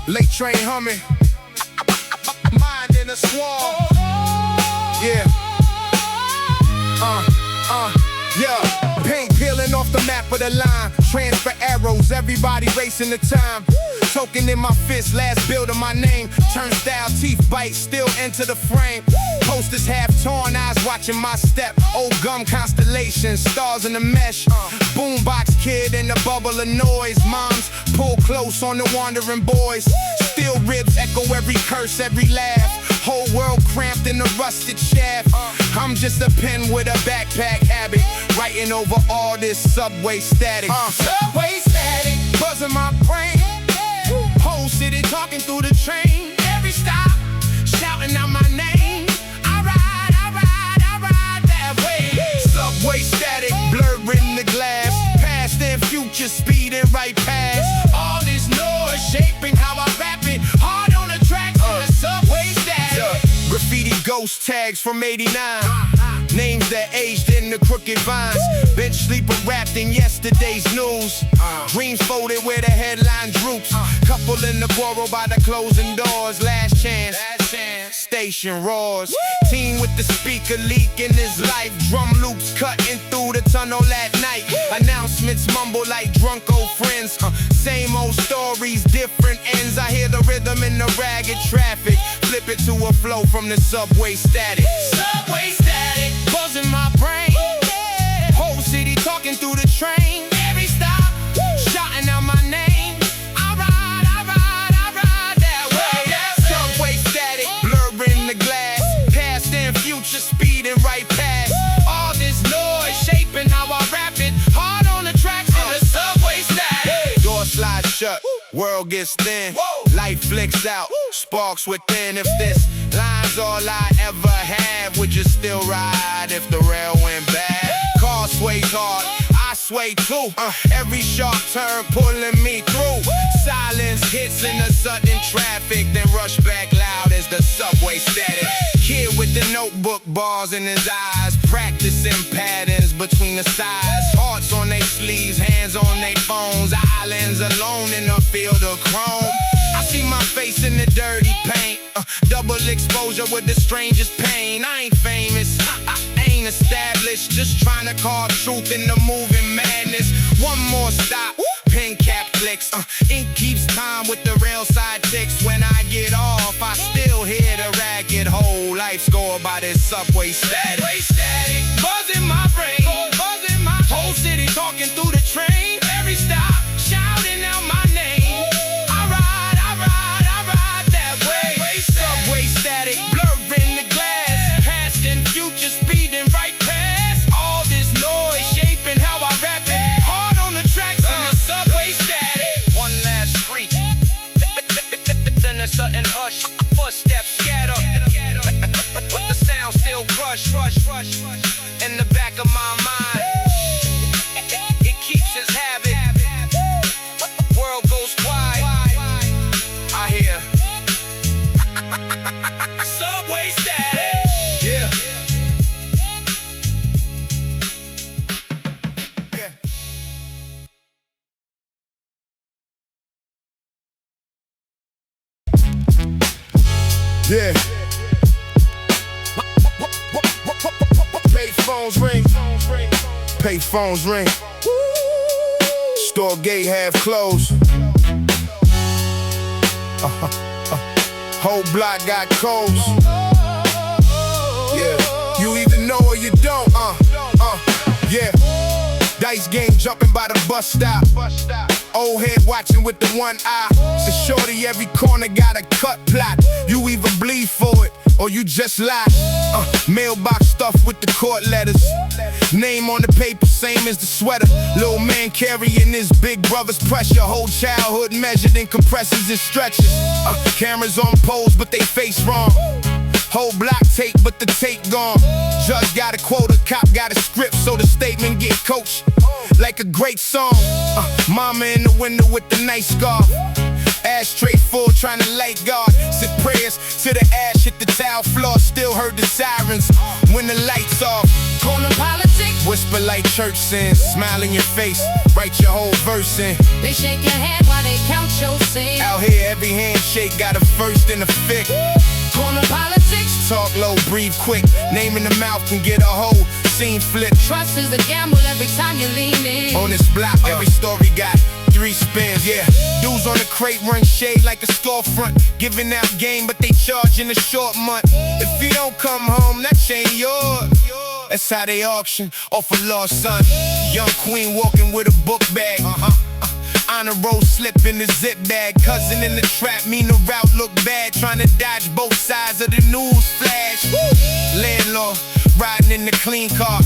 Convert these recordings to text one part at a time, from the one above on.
Late train humming, mind in a swarm. Yeah. Yeah. Paint peeling off the map of the line. Transfer arrows, everybody racing the time. Token in my fist, last build of my name. Turnstile, teeth bite, still enter the frame. Posters half torn, eyes watching my step. Old gum constellations, stars in the mesh. Boombox kid in the bubble of noise. Moms pull close on the wandering boys. Steel ribs echo every curse, every laugh. Whole world cramped in a rusted shaft. I'm just a pen with a backpack habit, writing over all this subway static. Subway static, buzzing my brain. Whole city talking through the train. Every stop, shouting out my name. I ride that way. Subway static, blurring the glass. Past and future speeding right past. All this noise shaping how I rap it. Hard on the tracks in the subway static. Graffiti ghost tags from '89. Names that aged in the crooked vines. Bench sleeper wrapped in yesterday's news. Dreams folded where the headline droops. Couple in the quarrel by the closing doors. Last chance, station roars. Team with the speaker leaking his life. Drum loops cutting through the tunnel at night. Announcements mumble like drunk old friends. Same old stories, different ends. I hear the rhythm in the ragged traffic. Flip it to a flow from the subway static. Subway static, buzzing my brain. Whole city talking through the train. Every stop, shouting out my name. I ride that way. Subway static, blurring the glass. Past and future speeding right past. All this noise shaping how I rap it. Hard on the tracks in the subway static. Door slides shut, world gets thin. Light flicks out, sparks within. If this line's all I ever had, would you still ride if the rail went bad? Car sways hard, I sway too. Every sharp turn pulling me through. Silence hits in the sudden traffic, then rush back loud as the subway static. Kid with the notebook bars in his eyes, practicing patterns between the sides. Hearts on their sleeves, hands on their phones. Islands alone in a field of chrome. I see my face in the dirty paint. Double exposure with the strangest pain. I ain't famous, I ain't established. Just trying to call truth in the moving madness. One more stop, pen cap clicks. Ink keeps time with the rail side ticks. When I get off, I still hear the racket. Whole life scored by this subway static. Buzzing my brain, whole city talking through the train. Every stop, shouting out my name. I ride that way. Subway static, blurring the glass. Past and future speeding right past. All this noise shaping how I rap it. Hard on the tracks in the subway static. One last street, then a sudden hush. Footsteps scatter, but the sound still crush. In the back of my mind, it keeps its habit. World goes quiet, I hear subway static. Yeah. Yeah. Payphones ring. Payphones ring. Store gate half closed. Whole block got codes. Yeah. You either know or you don't. Yeah. Dice game jumping by the bus stop. Old head watching with the one eye. So shorty every corner got a cut plot. You either bleed for it or you just lie. Mailbox stuffed with the court letters. Name on the paper, same as the sweater. Little man carrying his big brother's pressure. Whole childhood measured in compressors and stretchers. Cameras on poles, but they face wrong. Whole block tape, but the tape gone. Judge got a quota, cop got a script, so the statement get coached like a great song. Mama in the window with the nice scarf. Ashtray full, trying to light guard. Said prayers to the ash, hit the tile floor. Still heard the sirens when the lights off. Corner politics, Whisper like church sins, smile in your face, write your whole verse in. They shake your hand while they count your sins. Out here every handshake got a first and a fifth. Corner politics, talk low, breathe quick, name in the mouth can get a whole scene flip. Trust is a gamble every time you lean in. On this block, every story got 3 spins, yeah. Dudes on the crate run shade like a storefront, giving out game, but they charging a short month. If you don't come home, that ain't yours. That's how they auction off a lost son. Young queen walking with a book bag. On a road slip in the zip bag. Cousin in the trap, mean the route look bad. Trying to dodge both sides of the news flash. Landlord, riding in the clean car.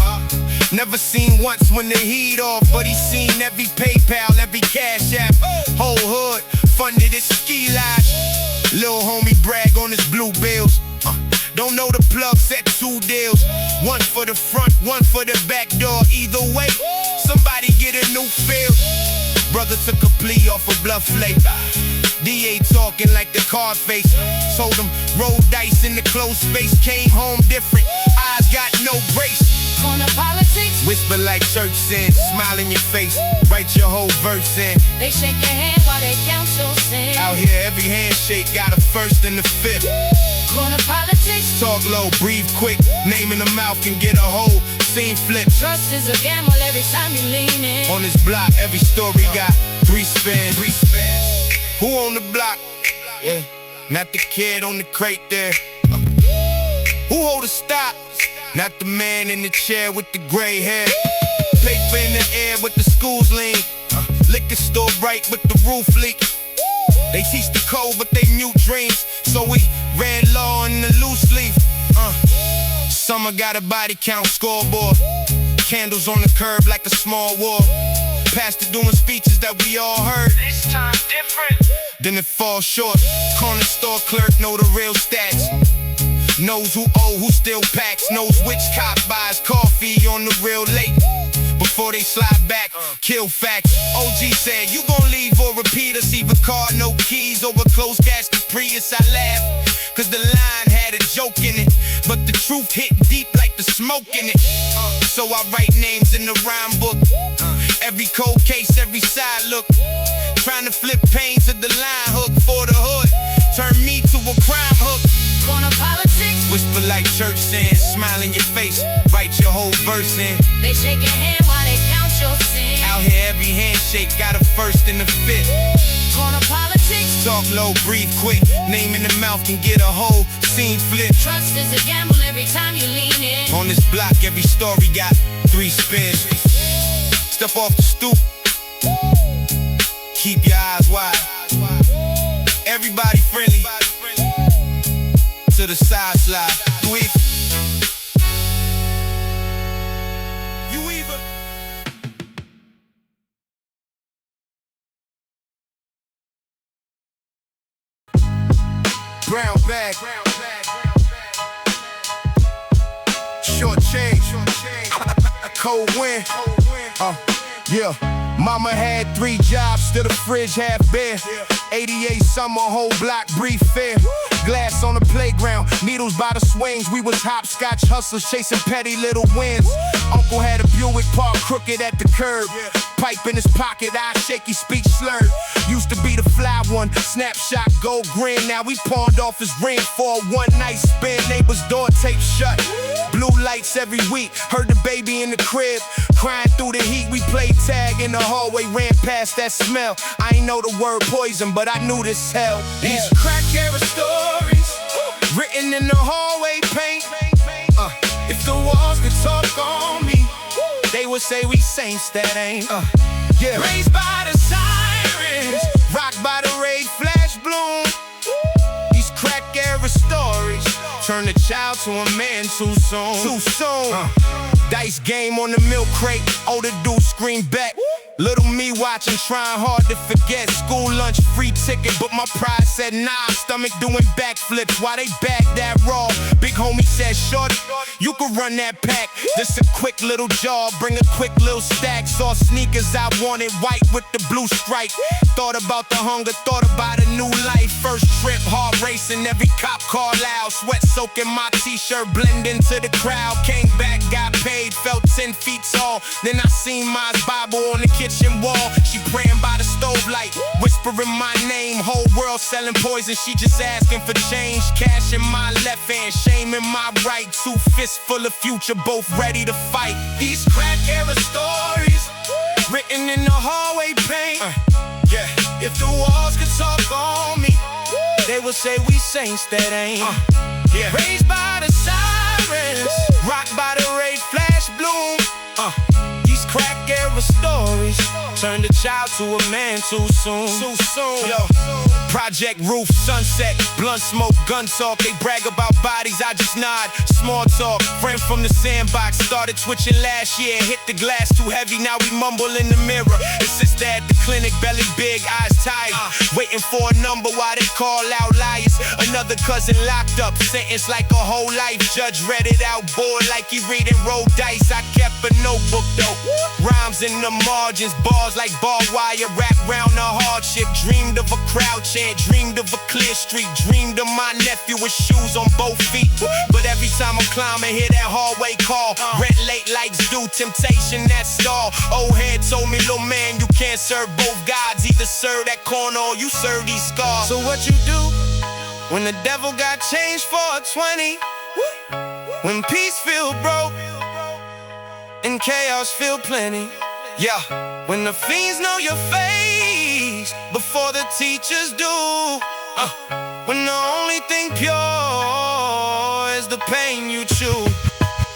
Never seen once when the heat off, but he seen every PayPal, every cash app. Whole hood funded his ski lodge. Lil' homie brag on his blue bills. Don't know the plug, set 2 deals. One for the front, one for the back door. Either way, somebody get a new feel. Brother took a plea off a bluff flake. DA talking like the card face. Told him roll dice in the closed space. Came home different, eyes got no brace. Corner politics, whisper like church sins, smile in your face, write your whole verse in. They shake your hand while they count your sins. Out here every handshake got a first and a fifth. Corner politics, talk low, breathe quick, name in the mouth can get a whole scene flip. Trust is a gamble every time you lean in. On this block, every story got 3 spins. Who on the block? Yeah, not the kid on the crate there. Who hold a stop? Not the man in the chair with the gray hair. Paper in the air with the schools lean. Liquor store bright with the roof leak. They teach the code but they mute dreams. So we ran law in the loose leaf. Summer got a body count scoreboard. Candles on the curb like a small war. Pastor doing speeches that we all heard. This time different. Then it falls short. Corner store clerk know the real stats. Knows who owe, who still packs. Knows which cop buys coffee on the real late. Before they slide back, kill facts. OG said, you gon' leave or repeat us. Either car, no keys, or a closed casket Prius. I laugh, cause the line had a joke in it. But the truth hit deep like the smoke in it. So I write names in the rhyme book. Every cold case, every side look. Trying to flip pain to the line hook for the hood. Turn me to a crime hook. Corner politics, whisper like church sins, smile in your face, write your whole verse in. They shake your hand while they count your sins. Out here every handshake got a first and a fifth. Corner politics, talk low, breathe quick, name in the mouth can get a whole scene flip. Trust is a gamble every time you lean in. On this block every story got 3 spins. Step off the stoop, keep your eyes wide. Everybody friendly, to the side slide. You either brown bag, short change, cold wind. Yeah. Mama had 3 jobs, still the fridge half bare. 88 summer, whole block brief fair. Glass on the playground, needles by the swings. We was hopscotch hustlers chasing petty little wins. Uncle had a Buick parked crooked at the curb. Pipe in his pocket, eye shaky, speech slurred. Used to be the fly one, snapshot, gold grin. Now we pawned off his ring for a one-night spin. Neighbor's door taped shut. Blue lights every week, heard the baby in the crib crying through the heat. We played tag in the hallway, ran past that smell. I ain't know the word poison, but I knew this hell. These crack era stories, written in the hallway paint. If the walls could talk on me, they would say we saints that ain't. Raised by the sirens, rocked by the raid flash bloom. These crack era stories turn a child to a man too soon. Dice game on the milk crate, older dude scream back. Little me watching, trying hard to forget. School lunch, free ticket, but my pride said nah. Stomach doing backflips while they bagged that raw. Big homie said, shorty, you can run that pack. Just a quick little job, bring a quick little stack. Saw sneakers I wanted, white with the blue stripe. Thought about the hunger, thought about a new life. First trip, hard racing, every cop car loud. Sweat soaking my t-shirt, blend into the crowd. Came back, got paid, felt 10 feet tall. Then I seen my Bible on the kitchen wall. She praying by the stove light, whispering my name. Whole world selling poison, she just asking for change. Cash in my left hand, shame in my right. Two fists full of future, both ready to fight. These crack era stories, written in the hallway paint. Yeah, if the walls could talk on me, they would say we saints that ain't. Yeah, raised by the sirens, rocked by the ray flash bloom. These crack era stories turned a child to a man too soon. Too soon. Yo. Project roof, sunset, blunt smoke, gun talk. They brag about bodies, I just nod. Small talk, friend from the sandbox. Started twitching last year, hit the glass too heavy. Now we mumble in the mirror. His sister at the clinic, belly big, eyes tired. Waiting for a number while they call out liars. Another cousin locked up, sentenced like a whole life. Judge read it out, bored like he reading roll dice. I kept a notebook though, rhymes in the margins, bars like barbed wire. Wrap round the hardship, dreamed of a crowd chant, dreamed of a clear street, dreamed of my nephew with shoes on both feet. But every time I climb and hear that hallway call, red late lights do, temptation that stall. Old head told me, little man, you can't serve both gods. Either serve that corner or you serve these scars. So what you do when the devil got changed for a 20? When peace feel broke and chaos feel plenty. Yeah, when the fiends know your face before the teachers do. When the only thing pure is the pain you chew.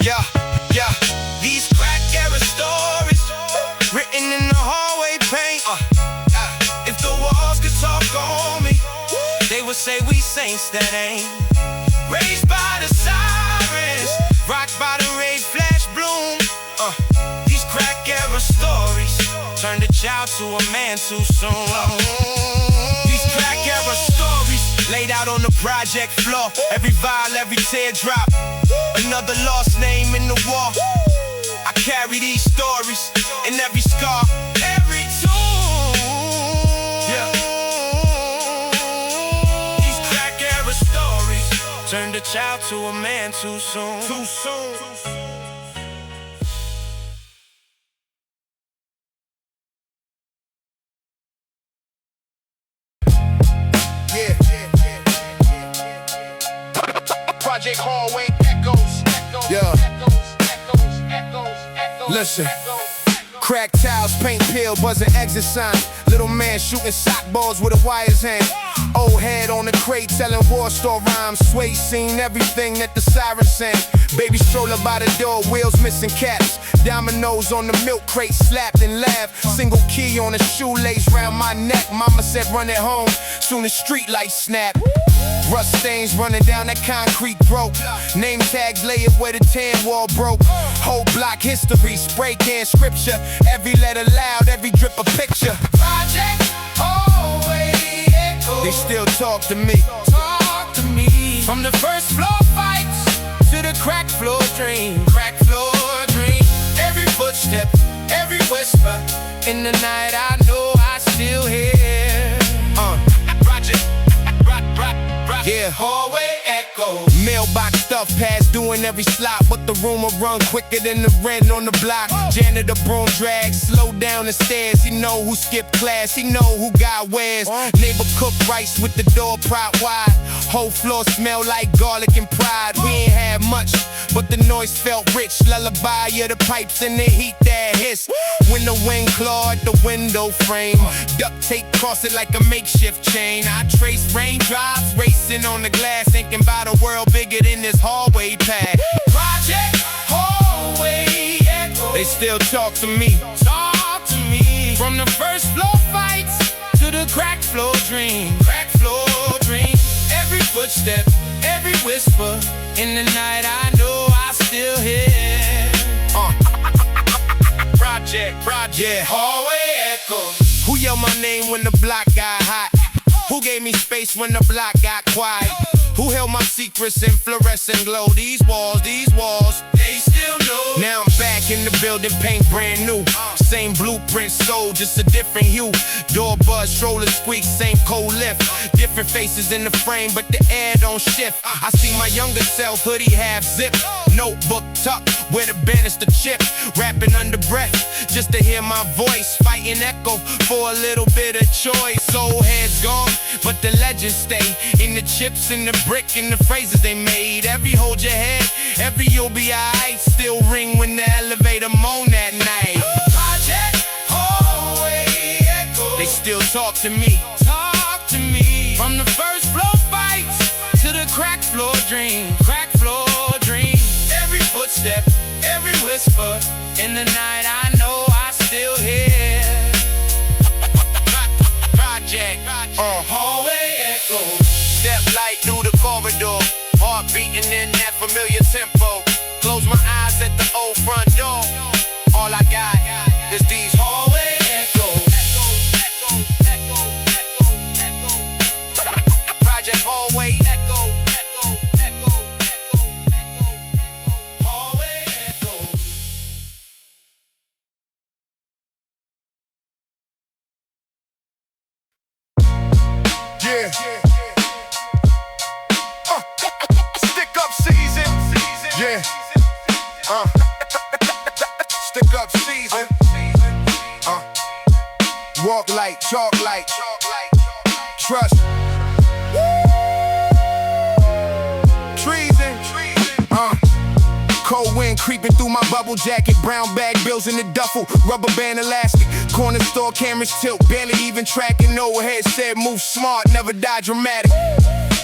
Yeah, yeah, these crack era stories written in the hallway paint. If the walls could talk on me, they would say we saints that ain't. Raised by the sirens, rocked by the ray flash bloom. These crack era stories turned a child to a man too soon. These crack era stories laid out on the project floor. Every vial, every teardrop, another lost name in the war. I carry these stories in every scar, every tune. Yeah. These crack era stories turned a child to a man too soon. Too soon. Project hallway echoes. Yeah. Listen. Crack tiles, paint peel, buzzing exit signs. Little man shooting sock balls with a wire's hand. Old head on the crate telling war store rhymes. Sway seen everything that the siren sang. Baby stroller by the door, wheels missing caps. Dominoes on the milk crate, slapped and laughed. Single key on a shoelace round my neck. Mama said run it home, soon as street lights snap. Rust stains running down that concrete broke. Name tags lay it where the tan wall broke. Whole block history, spray can scripture. Every letter loud, every drip a picture. Project always echoes. They still talk to me. Talk to me. From the first floor fights to the crack floor dream. Crack floor dream. Every footstep, every whisper. In the night I know I still hear. Yeah, hallway echo. Mailbox stuff past doing every slot, but the rumor run quicker than the rent on the block. Janitor broom drag, slow down the stairs. He know who skipped class, he know who got wares. Neighbor cook rice with the door prop wide. Whole floor smell like garlic and pride. We ain't had much, but the noise felt rich. Lullaby of the pipes and the heat that hiss. When the wind clawed the window frame, duct tape cross it like a makeshift chain. I trace raindrops racing on the glass, thinking about a world bigger than this hallway pad. Project hallway echo. They still talk to me. Talk to me. From the first floor fights to the crack floor dream. Crack floor dream. Every footstep, every whisper. In the night I know I still hear. Project hallway echoes. Who yelled my name when the block got hot? Who gave me space when the block got quiet? Who held my secrets in fluorescent glow? These walls, they still know. Now I'm back in the building, paint brand new. Same blueprint, sold, just a different hue. Door buzz, stroller squeak, same cold lift. Different faces in the frame, but the air don't shift. I see my younger self, hoodie half zip, notebook tucked where the banister chip. Rapping under breath, just to hear my voice. Fighting echo for a little bit of choice. Old heads gone, but the legends stay. In the chips, in the brick, in the phrases they made. Every hold your head, every you'll be alright. Still ring when the elevator moan that night. Project hallway echo. They still talk to me. From the first floor fights to the crack floor dreams. Every footstep, every whisper in the night, I know I still hear. Project hallway echo. Step light through the corridor, heart beating in that familiar tempo. Close my eyes at the old front door. All I got is these hallway echoes. Project hallway echo. Hallway echoes. Yeah. Stick up season. Yeah. Stick up season. Walk light, chalk light. Trust. Treason. Cold wind creeping through my bubble jacket. Brown bag bills in the duffel. Rubber band elastic. Corner store cameras tilt. Barely even tracking. No head said move smart, never die dramatic.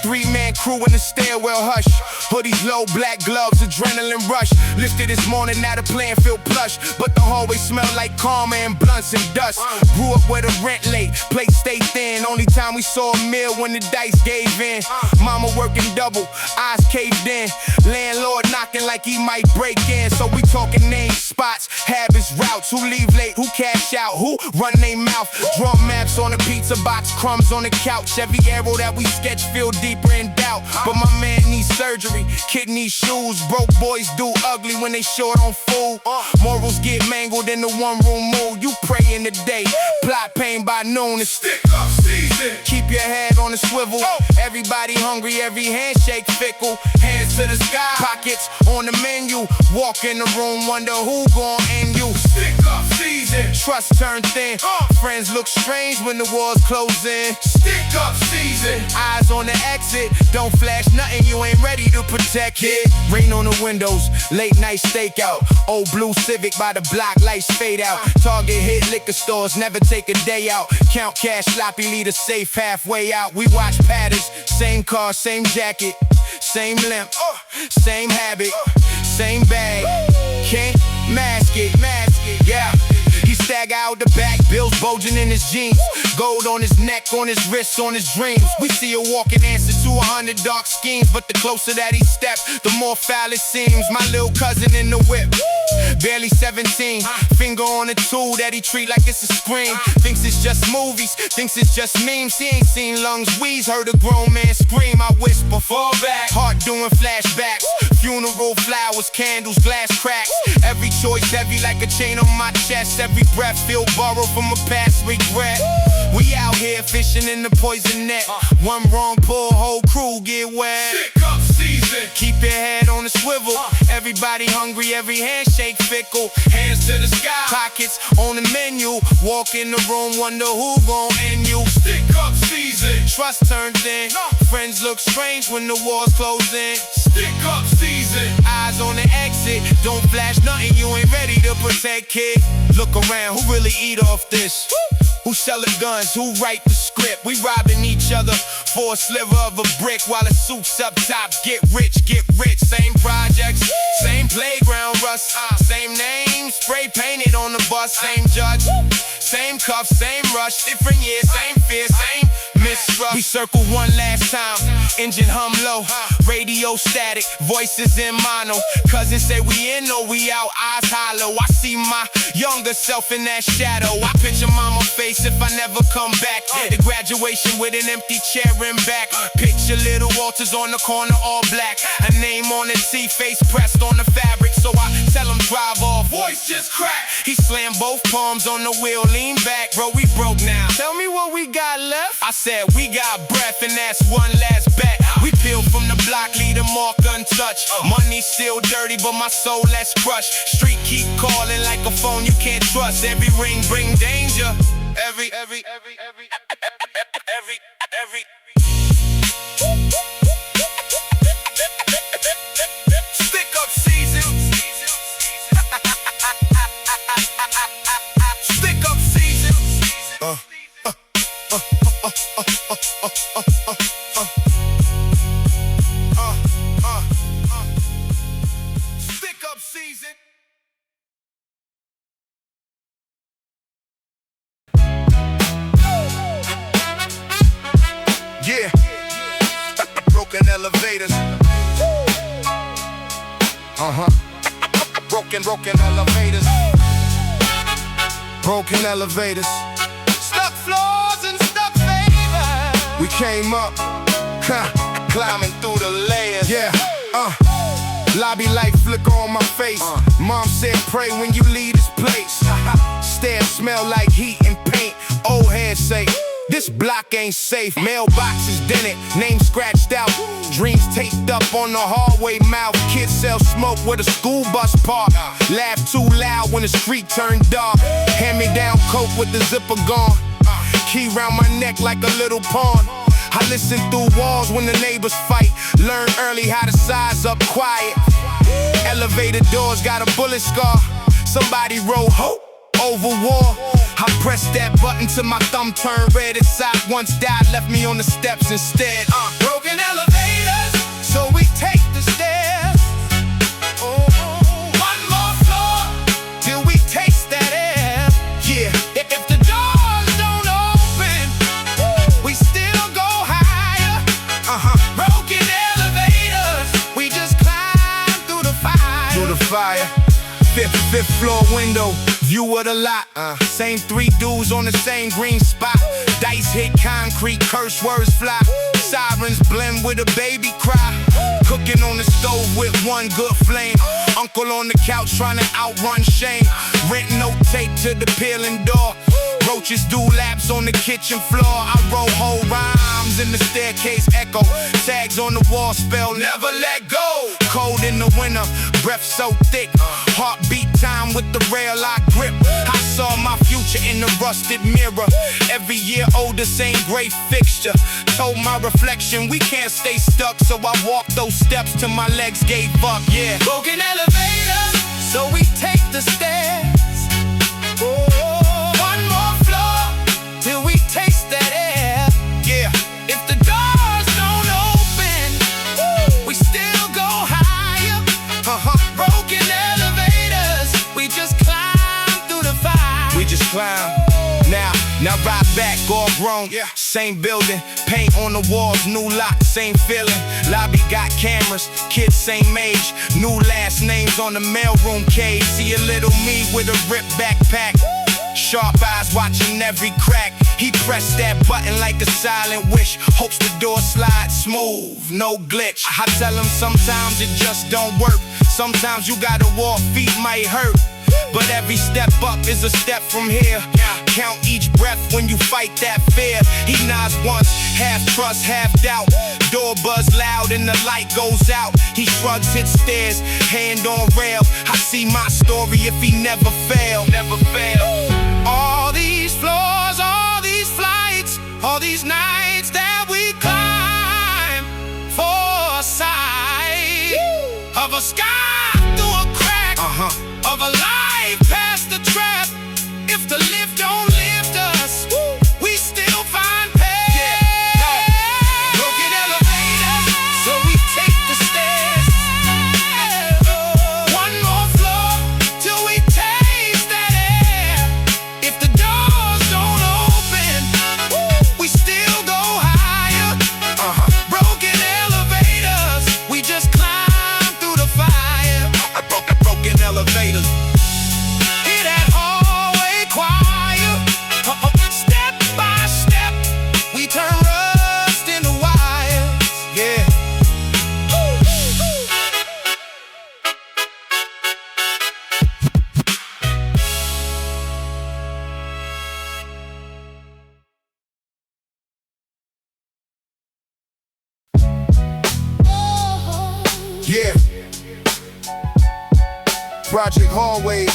3-man crew in the stairwell hush. Hoodies low, black gloves, adrenaline rush. Lifted this morning, now the playing field plush. But the hallway smelled like karma and blunts and dust. Grew up where the rent late, plate stay thin. Only time we saw a meal when the dice gave in. Mama working double, eyes caved in. Landlord knocking like he might break in. So we talking names, spots, habits, routes. Who leave late, who cash out, who run they mouth. Draw maps on the pizza box, crumbs on the couch. Every arrow that we sketch feel deeper in doubt. But my man needs surgery, kidney shoes. Broke boys do ugly when they short on food. Morals get mangled in the one-room mood. You pray in the day, plot pain by noon. It's stick up season. Keep your head on the swivel. Everybody hungry, every handshake fickle. Hands to the sky, pockets on the menu. Walk in the room, wonder who gon' end you. Stick up season. Trust turn thin. Friends look strange when the walls close in. Stick up season. Eyes on the exit. Don't flash nothing you ain't ready to protect, kid. Rain on the windows, late night stakeout. Old blue Civic by the block, lights fade out. Target hit liquor stores, never take a day out. Count cash, sloppy, lead a safe halfway out. We watch patterns, same car, same jacket. Same limp, same habit, same bag. Can't mask it, yeah. He stagger out the back, bills bulging in his jeans. Gold on his neck, on his wrists, on his dreams. We see a walking answer to 100 dark schemes. But the closer that he steps, the more foul it seems. My little cousin in the whip, barely 17. Finger on a tool that he treat like it's a scream. Thinks it's just movies, thinks it's just memes. He ain't seen lungs wheeze, heard a grown man scream. I whisper, fall back, heart doing flashbacks. Funeral flowers, candles, glass cracks. Every choice heavy like a chain on my chest. Every breath feel borrowed from a past regret. We out here fishing in the poison net. One wrong pull, whole crew get wet. Stick up season. Keep your head on the swivel. Everybody hungry, every handshake fickle. Hands to the sky, pockets on the menu. Walk in the room, wonder who gon' end you. Stick up season. Trust turn thin. Friends look strange when the walls close in. Stick up season. Eyes on the exit. Don't flash nothing you ain't ready to protect, kid. Look around, who really eat off this? Who sellin' guns, who write the script? We robbing each other for a sliver of a brick. While the suits up top, get rich. Same projects, same playground rust. Same name, spray painted on the bus. Same judge, same cuffs, same rush. Different years, same fear, same mistrust. We circle one last time, engine hum low. radio static, voices in mono. Cousins say we in or we out, eyes hollow. I see my younger self in that shadow. I picture mama face if I never come back. The graduation with an empty chair in back. Picture little Walters on the corner, all black. A name on his T, face pressed on the fabric. So I tell him drive off, voice just cracked. He slammed both palms on the wheel, lean back. Bro, we broke now. Tell me what we got left. I said we got breath and that's one last bet. We peeled from the block, leave the mark untouched. Money still dirty, but my soul less crushed. Street keep calling like a phone you can't trust. Every ring bring danger. Every stick up season. Stick up season. Stick up season. Yeah. Broken elevators. Broken elevators. Broken elevators. Stuck floors and stuck favors. We came up, climbing through the layers. Yeah, lobby light flicker on my face. Mom said pray when you leave this place. Stairs smell like heat and paint. Old heads say this block ain't safe. Mailboxes dented, name scratched out. Dreams taped up on the hallway mouth. Kids sell smoke where the school bus park. Laugh too loud when the street turned dark. Hand me down coke with the zipper gone. Key round my neck like a little pawn. I listen through walls when the neighbors fight. Learn early how to size up quiet. Elevator doors got a bullet scar. Somebody wrote hope over war. I pressed that button till my thumb turned red. Inside once died, left me on the steps instead. Broken elevators, so we take the stairs. One more floor till we taste that air. Yeah, if the doors don't open, we still go higher. Broken elevators, we just climb through the fire. Through the fire. Fifth floor window, view of the lot. Same three dudes on the same green spot. Dice hit concrete, curse words fly. Sirens blend with a baby cry. Cooking on the stove with one good flame. Uncle on the couch trying to outrun shame. Rent no tape to the peeling door. Roaches do laps on the kitchen floor. I roll whole rhymes in the staircase echo. Tags on the wall spell never let go. Cold in the winter, breath so thick. Heartbeat time with the rail I grip. I saw my future in the rusted mirror. Every year older, same gray fixture. Told my reflection we can't stay stuck. So I walked those steps till my legs gave up, yeah. Broken elevator, so we take the stairs. One more floor till we taste that air. Yeah, if the doors don't open, we still go higher. Broken elevators, we just climb through the fire. We just climb. Now ride back, all grown. Yeah. Same building, paint on the walls, new lock, same feeling. Lobby got cameras, kids same age. New last names on the mailroom cage. See a little me with a ripped backpack. Sharp eyes watching every crack. He pressed that button like a silent wish. Hopes the door slides smooth, no glitch. I tell him sometimes it just don't work. Sometimes you gotta walk, feet might hurt. But every step up is a step from here. Count each breath when you fight that fear. He nods once, half trust, half doubt. Door buzz loud and the light goes out. He shrugs, hits stairs, hand on rail. I see my story if he never failed. Never failed. All these floors, all these flights, all these nights that we climb for a sight of a sky through a crack, of a life past the trap. If the lift don't lift us, we still find pain. Broken elevators, so we take the stairs. One more floor till we taste that air. If the doors don't open, we still go higher. Broken elevators, Yeah. Project Hallways.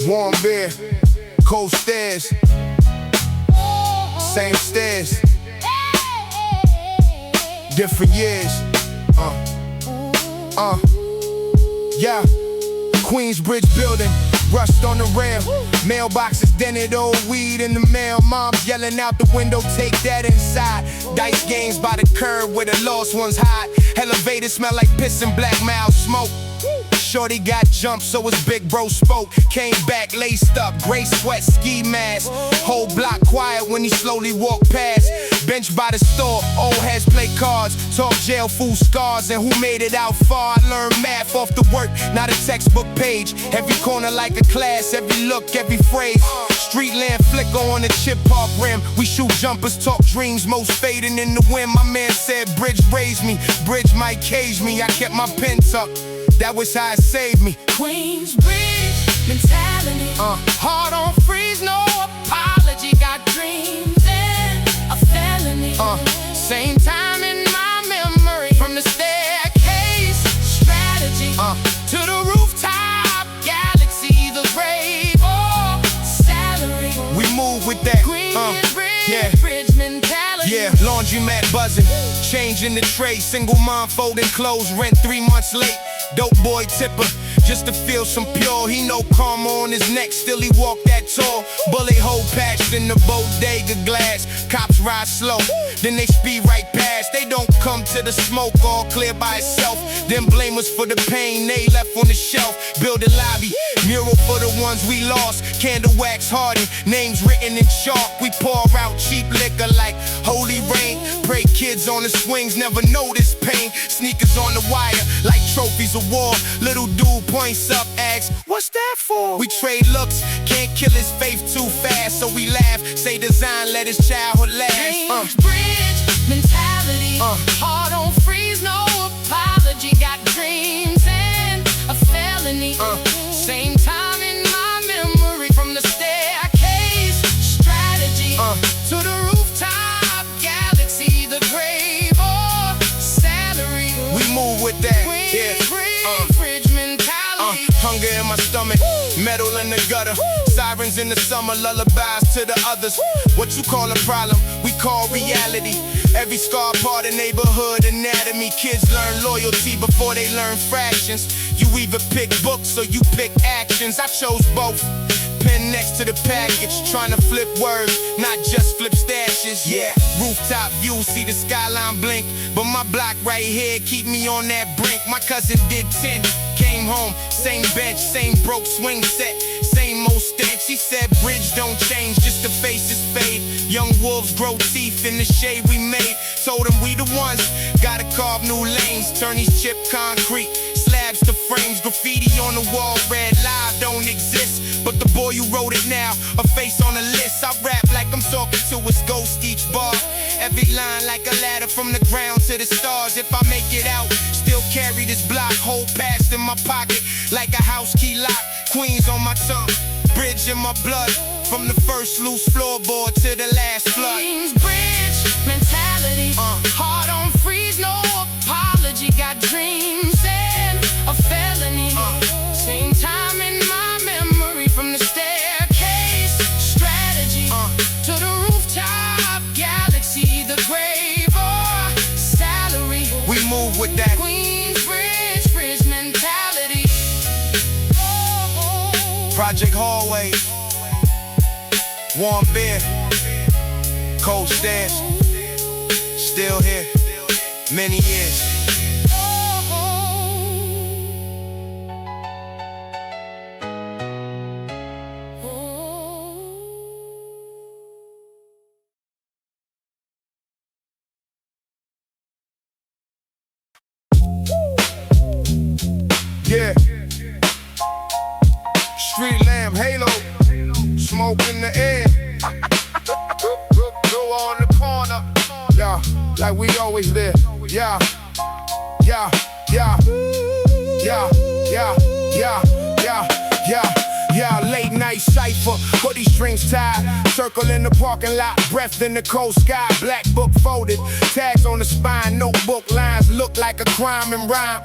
Warm beer. Cold stairs. Same stairs. Different years. Yeah. Queensbridge building. Rust on the rail. Mailboxes dented, old weed in the mail. Mom's yelling out the window, take that inside. Dice games by the curb where the lost ones hide. Elevators smell like piss and black mouth smoke. Shorty got jumped, so his big bro spoke. Came back laced up, gray sweat, ski mask. Whole block quiet when he slowly walked past. Bench by the store, old heads play cards. Talk jail, fool scars, and who made it out far. I learned math off the work, not a textbook page. Every corner like a class, every look, every phrase. Street lamp flicker on the chip park rim. We shoot jumpers, talk dreams, most fading in the wind. My man said, bridge raised me, bridge might cage me. I kept my pen tucked. That was how it saved me. Queensbridge mentality. Heart on freeze, no Apology, got dreams and a felony. Same time in my memory. From the staircase, strategy. To the rooftop, Galaxy, the grave, or salary. we move with that. Queensbridge mentality. Yeah, laundromat buzzing, changing the tray, single mom folding clothes, rent 3 months late. Dope boy tipper, just to feel some pure. He know karma on his neck, still he walk that tall. Bullet hole patched in the bodega glass. Cops ride slow, then they speed right past. They don't come to the smoke all clear by itself. Then blame us for the pain they left on the shelf. Build a lobby, mural for the ones we lost. Candle wax hardened, names written in chalk. We pour out cheap liquor like holy rain. Pray kids on the swings never know this pain. Sneakers on the wire like trophies of war. Little dude points up, asks, what's that for? We trade looks, can't kill his faith too fast. So we laugh, say design, let his childhood last. Queensbridge mentality. Heart on freeze, no apology. Got dreams and a felony. Same time in my memory. From the staircase, strategy. To the rooftop, Galaxy, the grave, or salary. we move with that. Queensbridge mentality. Hunger in my stomach, metal in the gutter. Sirens in the summer, lullabies to the others. What you call a problem, we call reality. Every scar part of neighborhood anatomy. Kids learn loyalty before they learn fractions. You either pick books or you pick actions. I chose both. Pen next to the package, trying to flip words, not just flip stashes. Yeah, rooftop view, see the skyline blink. But my block right here keep me on that brink. My cousin did 10, came home, same bench, same broke swing set, same old stench. He said bridge don't change, just the faces fade. Young wolves grow teeth in the shade we made. Told him we the ones, gotta carve new lanes. Turn these chip concrete slabs to frames. Graffiti on the wall, red live don't exist. But the boy who wrote it now, a face on the list. I rap like I'm talking to his ghost each bar. Every line like a ladder from the ground to the stars. If I make it out, still carry this block. Hold past in my pocket like a house key lock. Queens on my tongue, bridge in my blood. From the first loose floorboard to the last flood. Queensbridge mentality. Heart on freeze, no apology. Got dreams and a felony. Same time in my memory. From the staircase, strategy. To the rooftop, Galaxy, the grave, or salary. We move with that. Queensbridge mentality. Project Hallway, warm beer, cold stairs, still here, many years. Yeah. Street lamp, halo, smoke in the air. Go on the corner, yeah, like we always there. Yeah, yeah, yeah, yeah, yeah, yeah, yeah, yeah. Yeah, late night cipher, hoodie strings tied. Circle in the parking lot, breath in the cold sky. Black book folded, tags on the spine, notebook lines look look like a crime and rhyme.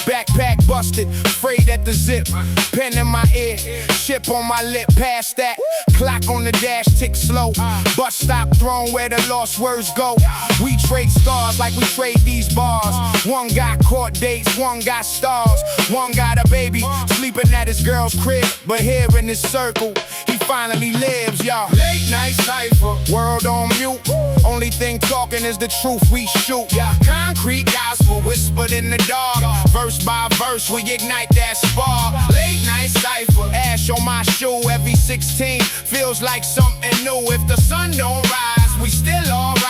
Backpack busted, afraid at the zip. Pen in my ear, chip on my lip. Past that, clock on the dash, tick slow. Bus stop thrown where the lost words go. We trade stars like we trade these bars. One got court dates, one got stars. One got a baby, sleeping at his girl's crib. But here in this circle, he finally lives, y'all. Late night cipher, world on mute. Only thing talking is the truth we shoot. Concrete gospel whispered in the dark. Verse by verse, we ignite that spark. Late night cipher, ash on my shoe every 16. Feels like something new. If the sun don't rise, we still alright.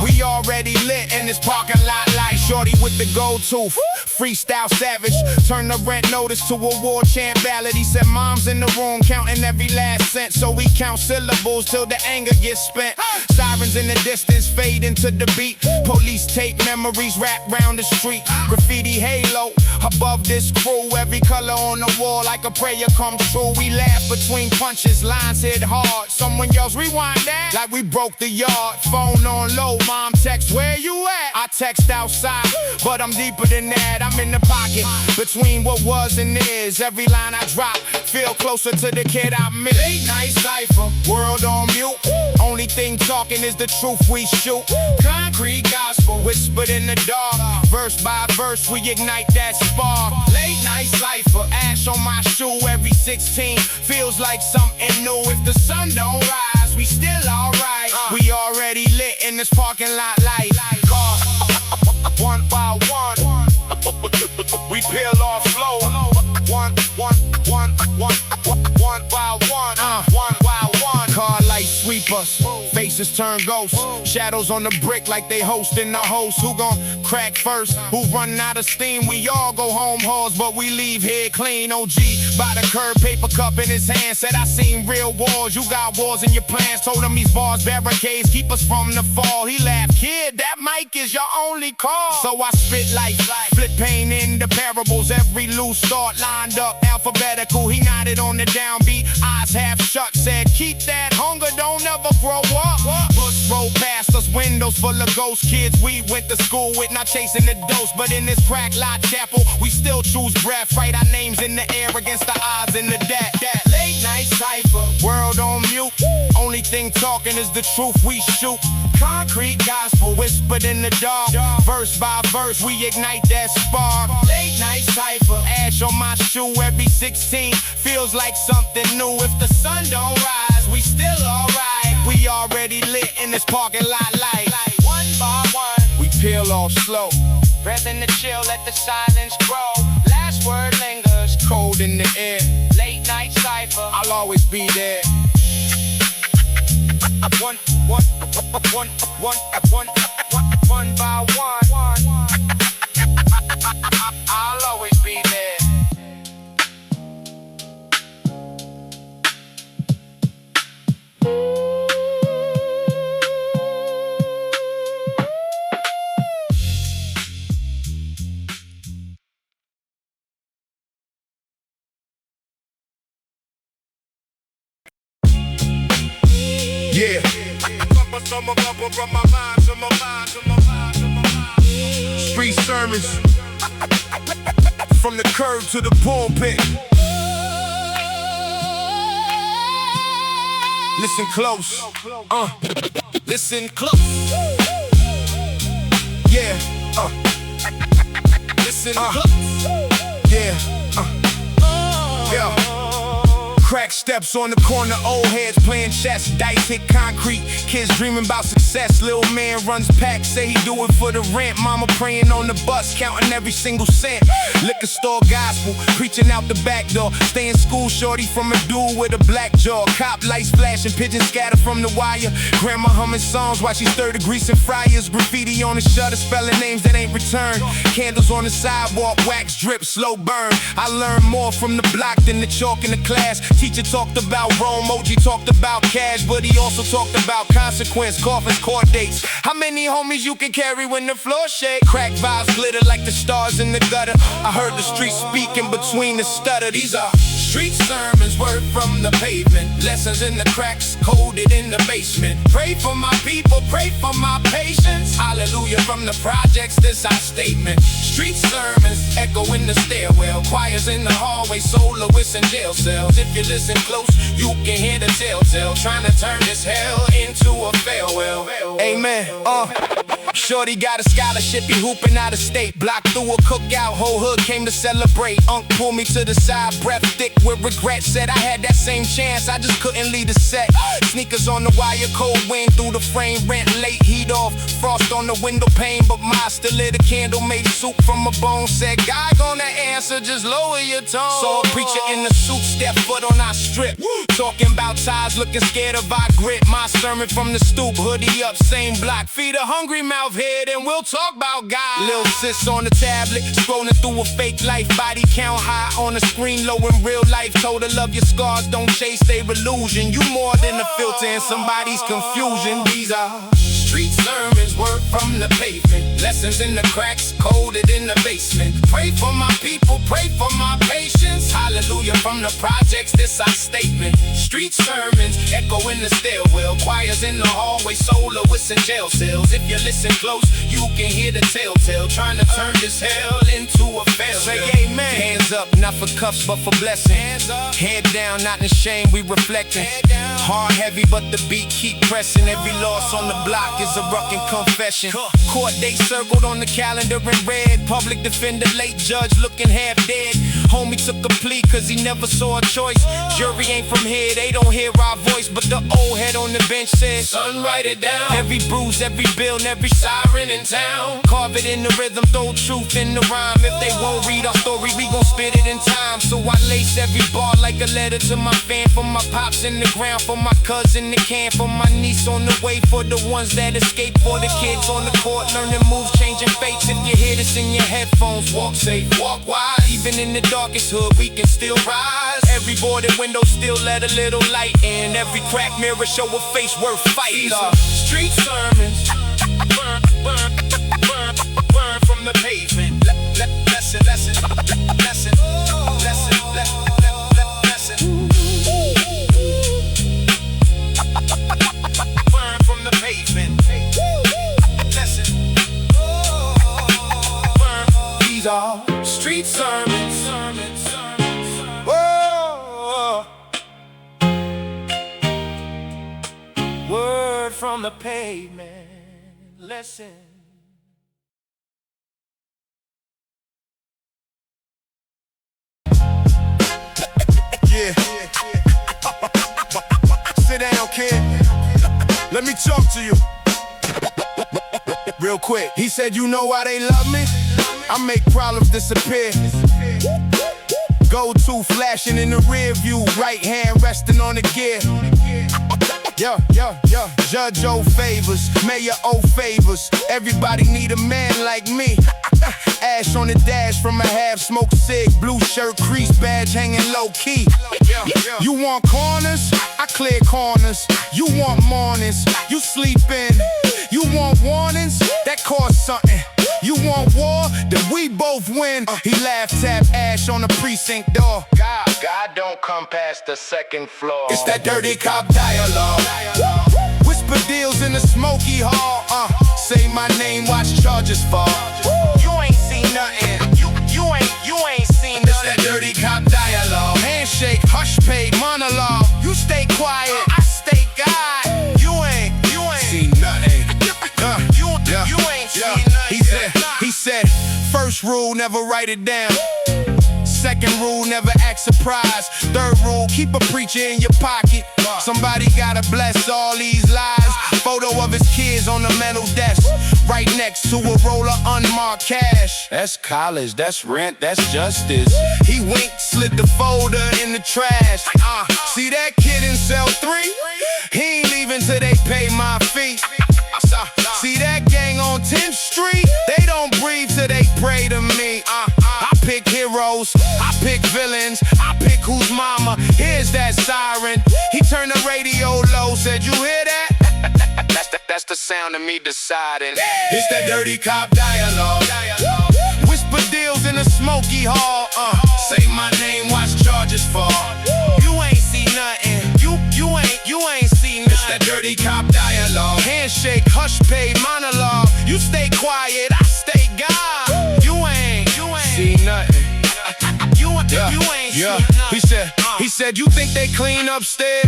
We already lit in this parking lot like shorty with the gold tooth. Freestyle savage, turn the rent notice to a war chant ballad. He said mom's in the room counting every last cent. So we count syllables till the anger gets spent. Sirens in the distance fade into the beat. Police tape memories wrap round the street. Graffiti halo above this crew. Every color on the wall like a prayer come true. We laugh between punches, lines hit hard. Someone yells rewind that like we broke the yard. Phone on low, mom text where you at? I text outside, but I'm deeper than that. I'm in the pocket between what was and is. Every line I drop feel closer to the kid I miss. Late night cipher, world on mute. Only thing talking is the truth we shoot. Concrete gospel whispered in the dark. Verse by verse we ignite that spark. Late night cipher, ash on my shoe every 16. Feels like something new. If the sun don't rise, we still alright. We already lit in this parking lot like cars. One by one, we peel off flow. One by one, one by one. Car lights sweep us, faces turn ghosts. Shadows on the brick like they hosting the host. Who gon' crack first? Who running out of steam? We all go home halls, but we leave here clean. OG by the curb, paper cup in his hand. Said I seen real wars, you got wars in your plans. Told him these bars barricades keep us from the fall. He laughed, kid, that mic is your only call. So I spit like flip pain in the parables. Every loose thought lined up alphabetical. He nodded on the downbeat, eyes half shut. Said keep that hunger, don't ever grow up. Bus roll past us, windows full of ghost kids we went to school with, not chasing the dose. But in this crack lot chapel, we still choose breath. Write our names in the air against the odds in the deck. Late night cipher, world on mute. Only thing talking is the truth we shoot. Concrete gospel whispered in the dark. Verse by verse we ignite that spark. Late night cipher, ash on my shoe every 16. Feels like something new. If the sun don't rise, we still alright. We already lit in this parking lot like one by one. We peel off slow, breath in the chill, let the silence grow. Last word lingers, cold in the air. Late night cipher, I'll always be there. One by one. I'll always be there. Yeah. Street sermons from the curb to the pulpit. Listen close. Listen close. Yeah. Listen close. Yeah. Yeah. Crack steps on the corner, old heads playing chess. Dice hit concrete, kids dreaming about success. Little man runs pack, say he do it for the rent. Mama praying on the bus, counting every single cent. Liquor store gospel, preaching out the back door. Stay in school, shorty from a dude with a black jaw. Cop lights flashing, pigeons scatter from the wire. Grandma humming songs while she stir the grease and fryers. Graffiti on the shutter, spelling names that ain't returned. Candles on the sidewalk, wax drip, slow burn. I learned more from the block than the chalk in the class. teacher talked about Rome, OG talked about cash, but he also talked about consequence, coffins, court dates. How many homies you can carry when the floor shake? Crack vibes glitter like the stars in the gutter. I heard the streets speaking between the stutter. These are street sermons, word from the pavement. Lessons in the cracks, coded in the basement. Pray for my people, pray for my patience. Hallelujah from the projects, this our statement. Street sermons, echo in the stairwell. Choirs in the hallway, soloists in jail cells. If you listen close, you can hear the telltale. Trying to turn this hell into a farewell. Amen. Shorty got a scholarship, he hooping out of state. Blocked through a cookout, whole hood came to celebrate. Unc pulled me to the side, breath thick with regret. Said I had that same chance, I just couldn't lead the set. Sneakers on the wire, cold wind through the frame. Rent late, heat off, frost on the window pane. But Ma still lit a candle, made soup from a bone. Said God gonna answer, just lower your tone. Saw a preacher in the suit, step foot on our strip. Talking about ties, looking scared of our grit. My sermon from the stoop, hoodie up, same block. Feed a hungry mouth head and we'll talk about God. Lil' sis on the tablet, scrolling through a fake life. Body count high on the screen, low in real life. Told her love your scars, don't chase their illusion. You more than a filter in somebody's confusion. These are street sermons, word from the pavement. Lessons in the cracks, coded in the basement. Pray for my people, pray for my patience. Hallelujah from the projects, this our statement. Street sermons, echo in the stairwell. Choirs in the hallway, soloists in jail cells. If you listen close, you can hear the telltale. Trying to turn this hell into a failure. Say amen. Hands up, not for cuffs but for blessing. Hands up. Head down, not in shame, we reflecting. Hard heavy but the beat keep pressing. Every loss on the block is a rucking confession. Court date circled on the calendar in red. Public defender, late judge looking half dead. Homie took a plea cause he never saw a choice. Jury ain't from here, they don't hear our voice. But the old head on the bench said, son, write it down. Every bruise, every bill, and every siren in town. Carve it in the rhythm, throw truth in the rhyme. If they won't read our story, we gon' spit it in time. So I lace every bar like a letter to my fan. For my pops in the ground, for my cousin the can. For my niece on the way, for the ones that escape. For the kids on the court, learning moves, changing fates. If you hear this in your headphones, walk safe, walk wide. Even in the darkest hood, we can still rise. Every boarded window still let a little light in. Every crack mirror show a face worth fighting. These are street sermons, burn, burn, burn, burn from the pavement. Lesson, lesson, lesson, lesson, lesson, lesson. Burn from the pavement. Lesson. Burn. These are street sermons. Whoa. Word from the pavement. Listen. Yeah. Sit down, kid. Let me talk to you real quick. He said, you know why they love me? I make problems disappear. Go-to flashing in the rear view, right hand resting on the gear. Yeah. Judge owe favors, mayor owe favors. Everybody need a man like me. Ash on the dash from a half-smoked cig. Blue shirt, crease badge hanging low-key. You want corners? I clear corners. You want mornings? You sleep in. You want warnings? That costs something. You want war? Then we both win. He laughed, tap ash on the precinct door. God don't come past the second floor. It's that dirty cop dialogue. Whisper deals in the smoky hall. Say my name, watch charges fall. You ain't seen nothing. You ain't seen nothing. It's that dirty cop dialogue. Handshake, hush pay, monologue. You stay quiet, I stay God. You ain't seen nothing. You ain't seen nothing. He said, first rule, never write it down. Second rule, never act surprised. Third rule, keep a preacher in your pocket. Somebody gotta bless all these lies. Photo of his kids on the metal desk, right next to a roll of unmarked cash. That's college, that's rent, that's justice. He winked, slid the folder in the trash. See that kid in cell 3? He ain't leaving till they pay my fee. See that gang on 10th Street? They don't breathe till they pray to me. I pick heroes, I pick villains, I pick whose mama. Here's that hear that? That's the sound of me deciding. It's that dirty cop dialogue. Whisper deals in a smoky hall. Say my name, watch charges fall. You ain't see nothing. You ain't see nothing. It's that dirty cop dialogue. Handshake, hush, paid monologue. You stay quiet, I stay God. You ain't see nothing. You ain't see nothing. He said, you think they clean upstairs?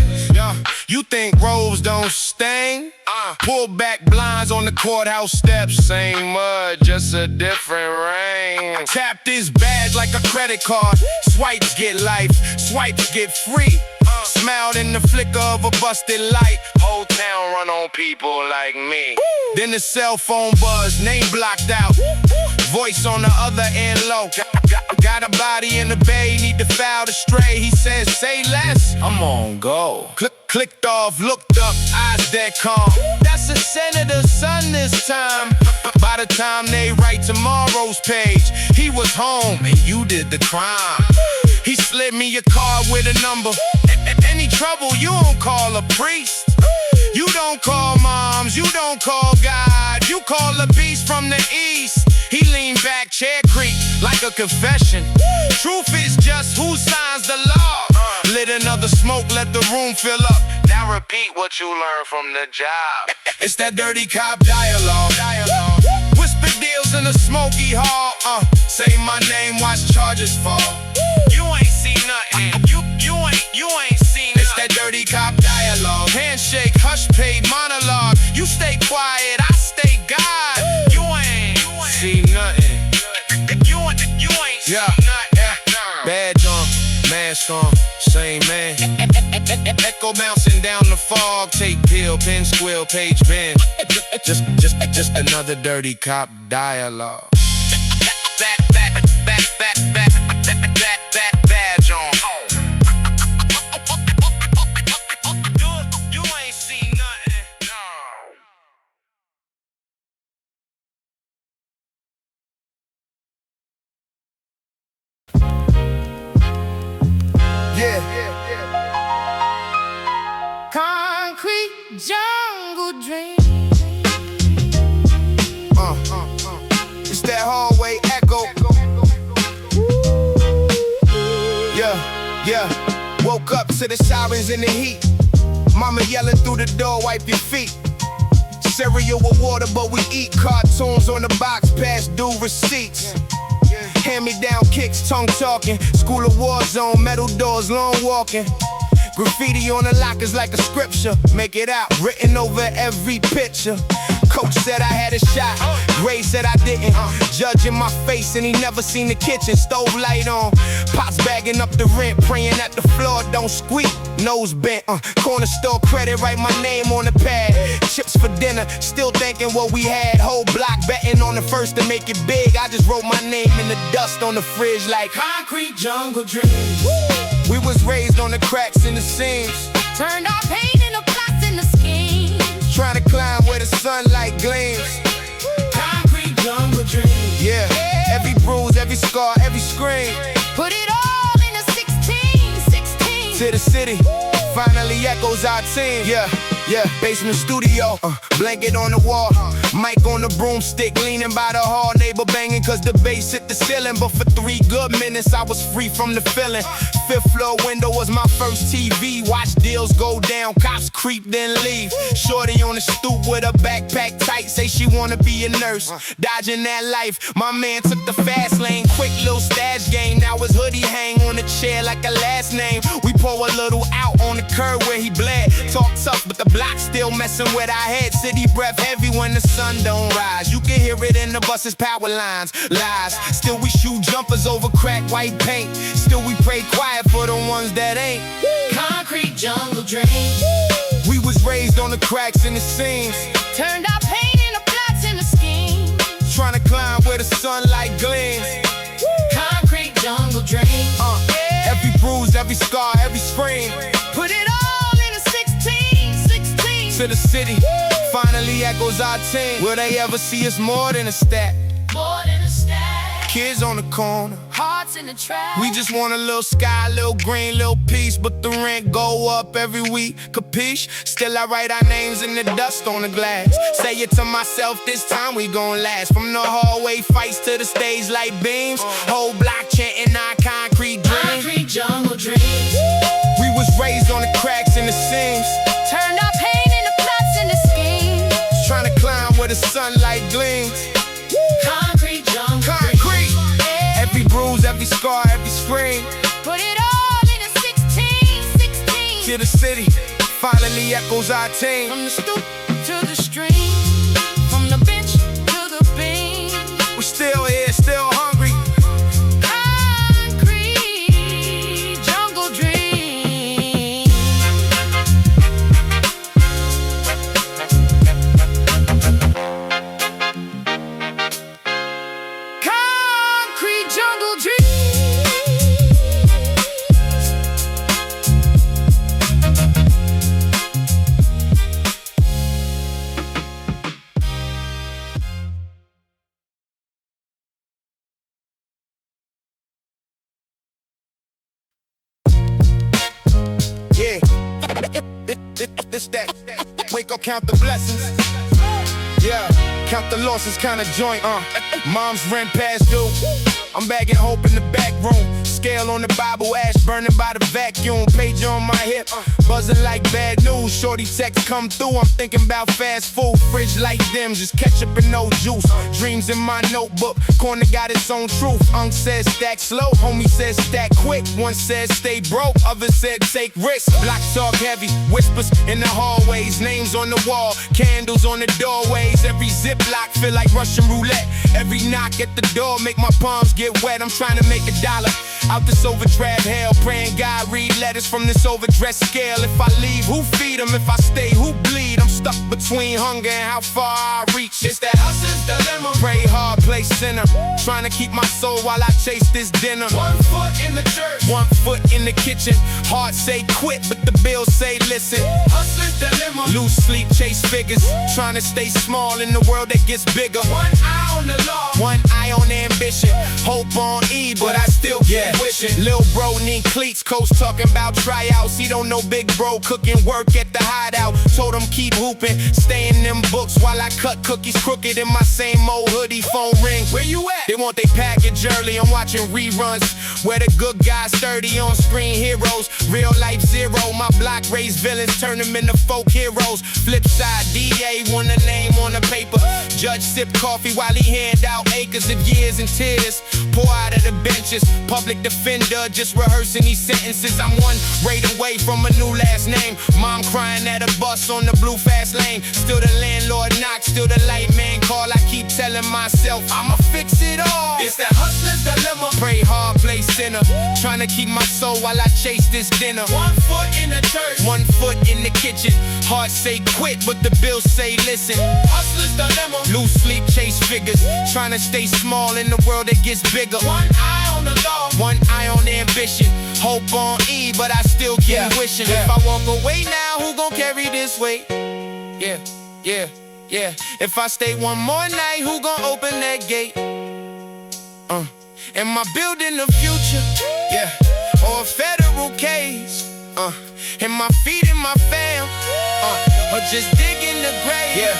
You think robes don't stain? Pull back blinds on the courthouse steps. Same mud, just a different rain. Tapped his badge like a credit card. Swipes get life, swipes get free. Smiled in the flicker of a busted light. Whole town run on people like me. Then the cell phone buzz, name blocked out. Voice on the other end low. Got a body in the bay, need to file the stray. He says, say less, I'm on go. Clicked off, looked up, eyes dead calm. That's a senator's son this time. By the time they write tomorrow's page, he was home and you did the crime. He slid me a card with a number. Any trouble, you don't call a priest. You don't call moms, you don't call God. You call a beast from the east. He leaned back, chair creak, like a confession. Truth is just who signs the law. Lit another smoke, let the room fill up. Now repeat what you learned from the job. It's that dirty cop dialogue. Whisper deals in a smoky hall. Say my name, watch charges fall. You ain't see nothing. You ain't seen nothing. It's that dirty cop dialogue. Handshake, hush, paid monologue. You stay quiet, I stay God. You ain't see nothing. You ain't see nothing. Badge on, mask on, same man. Echo bouncing down the fog. Take pill, pen squill, page bend. Just another dirty cop dialogue. Badge on. You ain't seen nothing. No. Concrete jungle dream. It's that hallway echo. Yeah. Woke up to the sirens in the heat. Mama yelling through the door, wipe your feet. Cereal with water, but we eat. Cartoons on the box, past due receipts. Hand-me-down kicks, tongue talking. School of war zone, metal doors, long walking. Graffiti on the lockers like a scripture. Make it out, written over every picture. Coach said I had a shot, Gray said I didn't. Judge in my face and he never seen the kitchen. Stove light on, pops bagging up the rent. Praying that the floor don't squeak, nose bent. Corner store credit, write my name on the pad. Chips for dinner, still thinking what we had. Whole block betting on the first to make it big. I just wrote my name in the dust on the fridge like Concrete jungle dreams. We was raised on the cracks in the seams. Turned our pain into plots in the schemes. Trying to climb where the sunlight gleams. Concrete jungle dreams. Yeah, every bruise, every scar, every scream. Put it all in a 16. To the city, finally echoes our team. Yeah, basement studio, blanket on the wall. Mic on the broomstick, leaning by the hall. Neighbor banging cause the bass hit the ceiling. But for 3 good minutes I was free from the feeling. 5th floor window was my first TV. Watch deals go down, cops creep then leave. Shorty on the stoop with her backpack tight. Say she wanna be a nurse, dodging that life. My man took the fast lane, quick little stash game. Now his hoodie hang on the chair like a last name. We pour a little out on the curb where he bled. Talk tough but the block still messing with our head. City breath heavy when the sun don't rise. You can hear it in the bus's power lines. Lies, still we shoot jumpers over cracked white paint. Still we pray quiet for the ones that ain't. Concrete jungle dreams. We was raised on the cracks in the seams. Turned our pain into plots in the schemes. Trying to climb where the sunlight gleams. Concrete jungle dreams. Every bruise, every scar, every scream. Put it all in a 16. To the city, finally echoes our team. Will they ever see us more than a stat? More than a stat. kids on the corner, hearts in the trash. we just want a little sky, little green, little peace. But the rent go up every week, capiche? Still I write our names in the dust on the glass. Say it to myself, this time we gon' last. From the hallway fights to the stage like beams, whole block chanting our concrete dreams. Concrete jungle dreams. We was raised on the cracks and the seams, Turned our pain into plots and the schemes. trying to climb where the sunlight gleams. Concrete jungle Concrete, dreams. every bruise, every scar, every scream. Put it all in a 16. To the city, finally echoes our team. From the stoop to the stream, from the bench to the beam. We're still here, still hungry. Concrete jungle dreams. Concrete jungle dreams. Yeah, this that. Wake up, count the blessings. Yeah, count the losses, kinda joint, Mom's rent past due. I'm bagging hope in the back room. Scale on the Bible, ash burning by the vacuum. Page on my hip, buzzing like bad news. Shorty text come through, I'm thinking about fast food. Fridge light dim, just ketchup and no juice. Dreams in my notebook, corner got its own truth. Unc says stack slow, homie says stack quick. One says stay broke, other said take risks. Block talk heavy, whispers in the hallways. Names on the wall, candles on the doorways. Every ziplock feel like Russian roulette. Every knock at the door make my palms get wet. I'm trying to make $1 out this overdraft hell. Praying God read letters from this overdressed scale. If I leave, who feed them? If I stay, who bleed? I'm stuck between hunger and how far I reach. It's that hustler's dilemma. Pray hard, play sinner. Trying to keep my soul while I chase this dinner. 1 foot in the church, 1 foot in the kitchen. Heart say quit, but the bills say listen. Hustler's dilemma. Lose sleep, chase figures. Trying to stay small in the world that gets bigger. One eye on the law, one eye on ambition. Hope on E, but I still keep wishing. Lil bro need cleats, coach talking about tryouts. He don't know big bro cooking work at the hideout. Told him keep hooping, stay in them books while I cut cookies crooked in my same old hoodie. Phone ring, where you at? They want they package early, I'm watching reruns. Where the good guys 30 on screen heroes. Real life zero, my block raised villains, turn them into folk heroes. Flip side, DA want a name on the paper. Judge sip coffee while he hand out acres of years and tears. Pour out of the benches, public defender just rehearsing these sentences. I'm one rate away from a new last name. Mom crying at a bus on the blue fast lane. Still the landlord knock, still the light man call. I keep telling myself I'ma fix it all. It's that hustler's dilemma. Pray hard, play sinner. Trying to keep my soul while I chase this dinner. 1 foot in the church, 1 foot in the kitchen. Heart say quit, but the bills say listen. Hustler's dilemma. Lose sleep, chase figures. Trying to stay small in the world that gets bigger. One eye on the law, one eye on ambition. Hope on E, but I still keep wishing. If I walk away now, who gon' carry this weight? Yeah. If I stay one more night, who gon' open that gate? Am I building the future? Yeah. Or a federal case? Am I feeding my fam? Or just digging the grave? Yeah.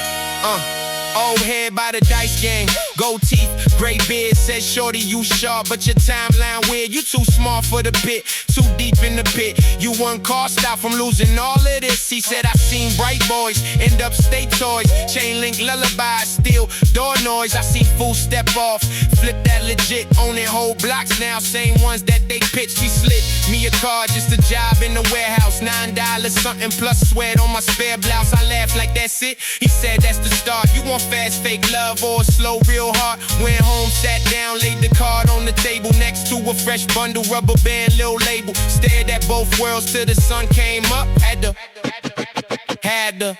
Old head by the dice game. Gold teeth, gray beard. Says shorty you sharp, but your timeline weird. You too smart for the pit, too deep in the pit. You one car stop from losing all of this. He said I seen bright boys end up state toys. Chain link lullabies, steal door noise. I seen fools step off, flip that legit. Owning whole blocks now, same ones that they pitched. He slid me a car, just a job in the warehouse. $9 something plus sweat on my spare blouse. I laughed like that's it. He said that's the start. You want fast fake love or slow real hard? Went home, sat down, laid the card on the table next to a fresh bundle, rubber band, little label. Stared at both worlds till the sun came up. Had to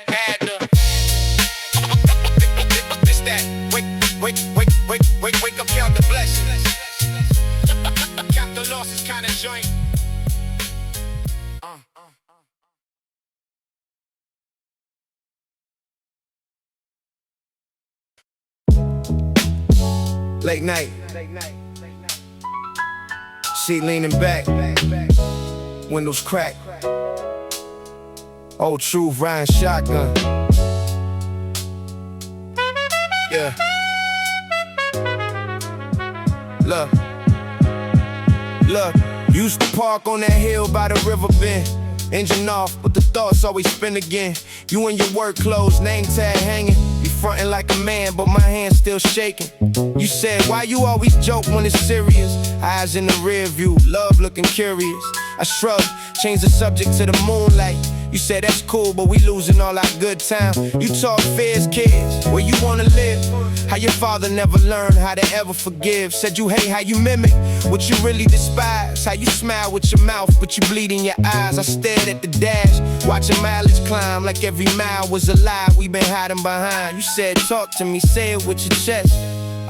This that wake up, count the blessings. Count the losses, kinda joint. Late night. Seat leaning back. Windows cracked. Old Truth riding shotgun. Yeah. Look, used to park on that hill by the river bend. Engine off, but the thoughts always spin again. You in your work clothes, name tag hanging. You frontin' like a man, but my hand's still shaking. You said, why you always joke when it's serious? Eyes in the rear view, love looking curious. I shrugged, changed the subject to the moonlight. You said that's cool, but we losing all our good time. You talk fierce kids, where you wanna live. How your father never learned how to ever forgive. Said you hate how you mimic what you really despise. How you smile with your mouth, but you bleed in your eyes. I stared at the dash, watching mileage climb like every mile was a lie we been hiding behind. You said talk to me, say it with your chest.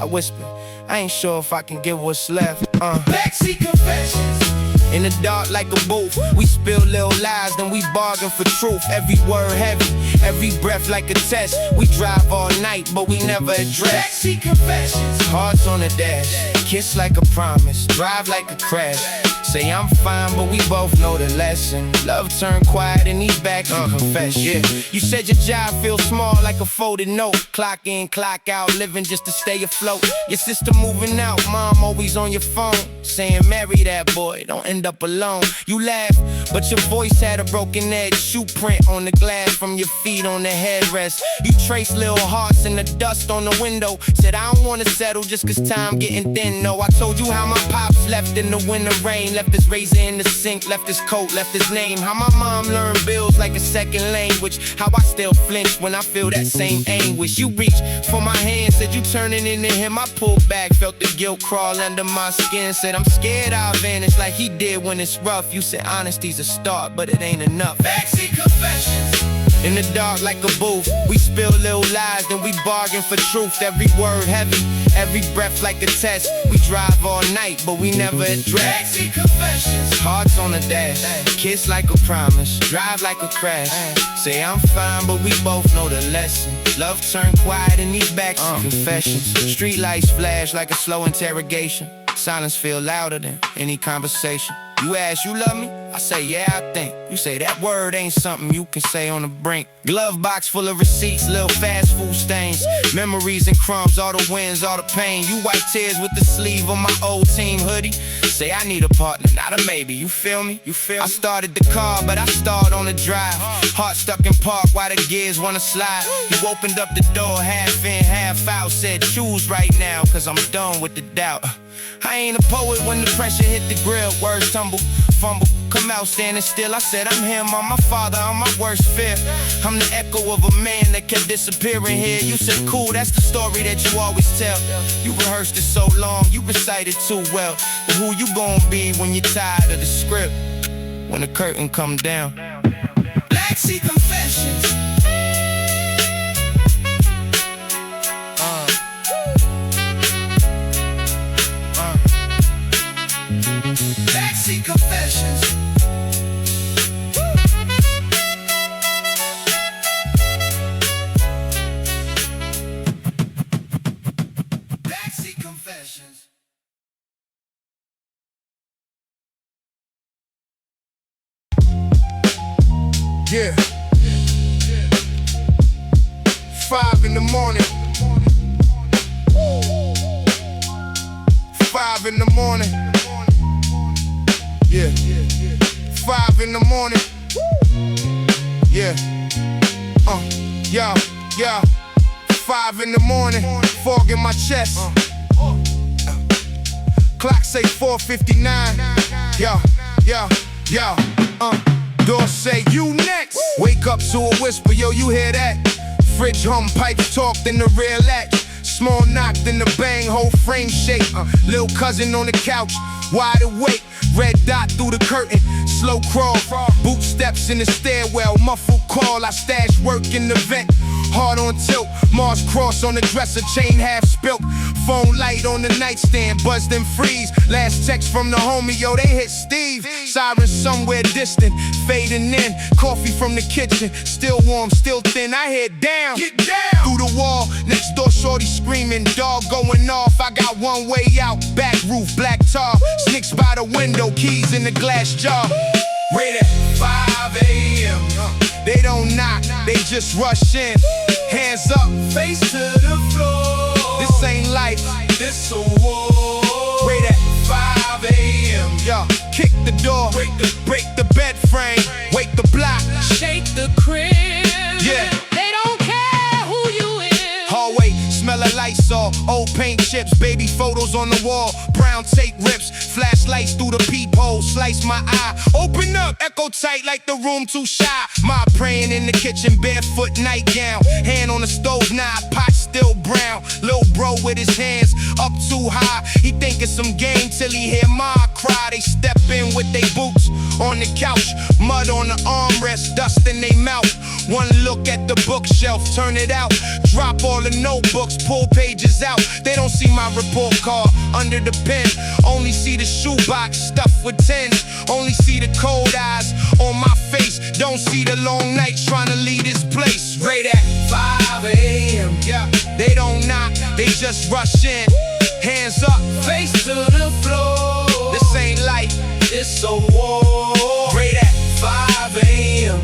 I whispered, I ain't sure if I can get what's left. Backseat Confessions. In the dark like a booth, we spill little lies, then we bargain for truth. Every word heavy, every breath like a test. We drive all night, but we never address. Backseat Confessions. Hearts on the dash, kiss like a promise, drive like a crash. Say I'm fine, but we both know the lesson. Love turned quiet in these backseat confessions. Yeah. You said your job feels small like a folded note. Clock in, clock out, living just to stay afloat. Your sister moving out, mom always on your phone, saying marry that boy, don't end up alone. You laugh, but your voice had a broken edge. Shoe print on the glass from your feet on the headrest. You traced little hearts in the dust on the window. Said I don't wanna settle just cause time getting thin. No, I told you how my pops left in the winter rain. Left his razor in the sink, left his coat, left his name. How my mom learned bills like a second language. How I still flinch when I feel that same anguish. You reached for my hand, said you turning into him. I pulled back, felt the guilt crawl under my skin. Said I'm scared I'll vanish like he did when it's rough. You said honesty's a start, but it ain't enough. Backseat Confessions. In the dark like a booth, we spill little lies, then we bargain for truth. Every word heavy, every breath like a test. We drive all night, but we never address. Backseat Confessions. Hearts on the dash, kiss like a promise, drive like a crash. Say I'm fine, but we both know the lesson. Love turned quiet in these backseat confessions. Street lights flash like a slow interrogation. Silence feel louder than any conversation. You ask, you love me? I say, yeah, I think. You say that word ain't something you can say on the brink. Glove box full of receipts, little fast food stains. Memories and crumbs, all the wins, all the pain. You wipe tears with the sleeve on my old team hoodie. Say I need a partner, not a maybe, you feel me? You feel me? I started the car, but I started on the drive. Heart stuck in park while the gears wanna slide. You opened up the door, half in, half out. Said choose right now, cause I'm done with the doubt. I ain't a poet when the pressure hit the grill. Words tumble, fumble, come out standing still. I said I'm him, I'm my father, I'm my worst fear. I'm the echo of a man that kept disappearing here. You said cool, that's the story that you always tell. You rehearsed it so long, you recited too well. But who you gonna be when you're tired of the script? When the curtain come down. Backseat Confessions. Backseat Confessions. Backseat Confessions. Yeah. 5 in the morning. 5 in the morning. Yeah. 5 in the morning. Yeah. Yeah. 5 in the morning. Fog in my chest. Clock say 4:59. Yo. Door say you next. Wake up to a whisper, yo, you hear that? Fridge hum, pipes talk, then the rear latch. Small knock, then the bang, whole frame shake. Little cousin on the couch, wide awake. Red dot through the curtain, slow crawl. Boot steps in the stairwell, muffled call. I stash work in the vent, hard on tilt. Mars cross on the dresser, chain half spilt. Phone light on the nightstand, buzzed and freeze. Last text from the homie, yo, they hit Steve. Sirens somewhere distant, fading in. Coffee from the kitchen, still warm, still thin. I head down, get down through the wall. Next door, shorty screaming, dog going off. I got one way out, back roof, black tar. Snicks by the window, keys in the glass jar. Right at 5 a.m. They don't knock, they just rush in. Hands up, face to the floor. This ain't life, this a war. Right at 5 a.m. Yo, kick the door, break the bed frame, wake the block, Shake the crib. yeah. They don't care who you is. Hallway, smell of Lysol, old paint chips, baby photos on the wall, brown tape rips, flashlights through the peephole, slice my eye, open up, echo tight like the room too shy. My praying in the kitchen, barefoot nightgown, hand on the stove knob, pot still brown. Lil' bro with his hands up too high, he think it's some game till he hear ma cry. They step in with they boots on the couch, mud on the armrest, dust in they mouth. One look at the bookshelf, turn it out, drop all the notebooks, pull pages out. They don't see my report card under the pen, only see the shoebox stuffed with tens. Only see the cold eyes on my face, don't see the long nights trying to leave this place. Right at 5 a.m. Yeah, they don't knock, they just rush in. Hands up, face to the floor. This ain't life, it's a war. Right at 5 a.m.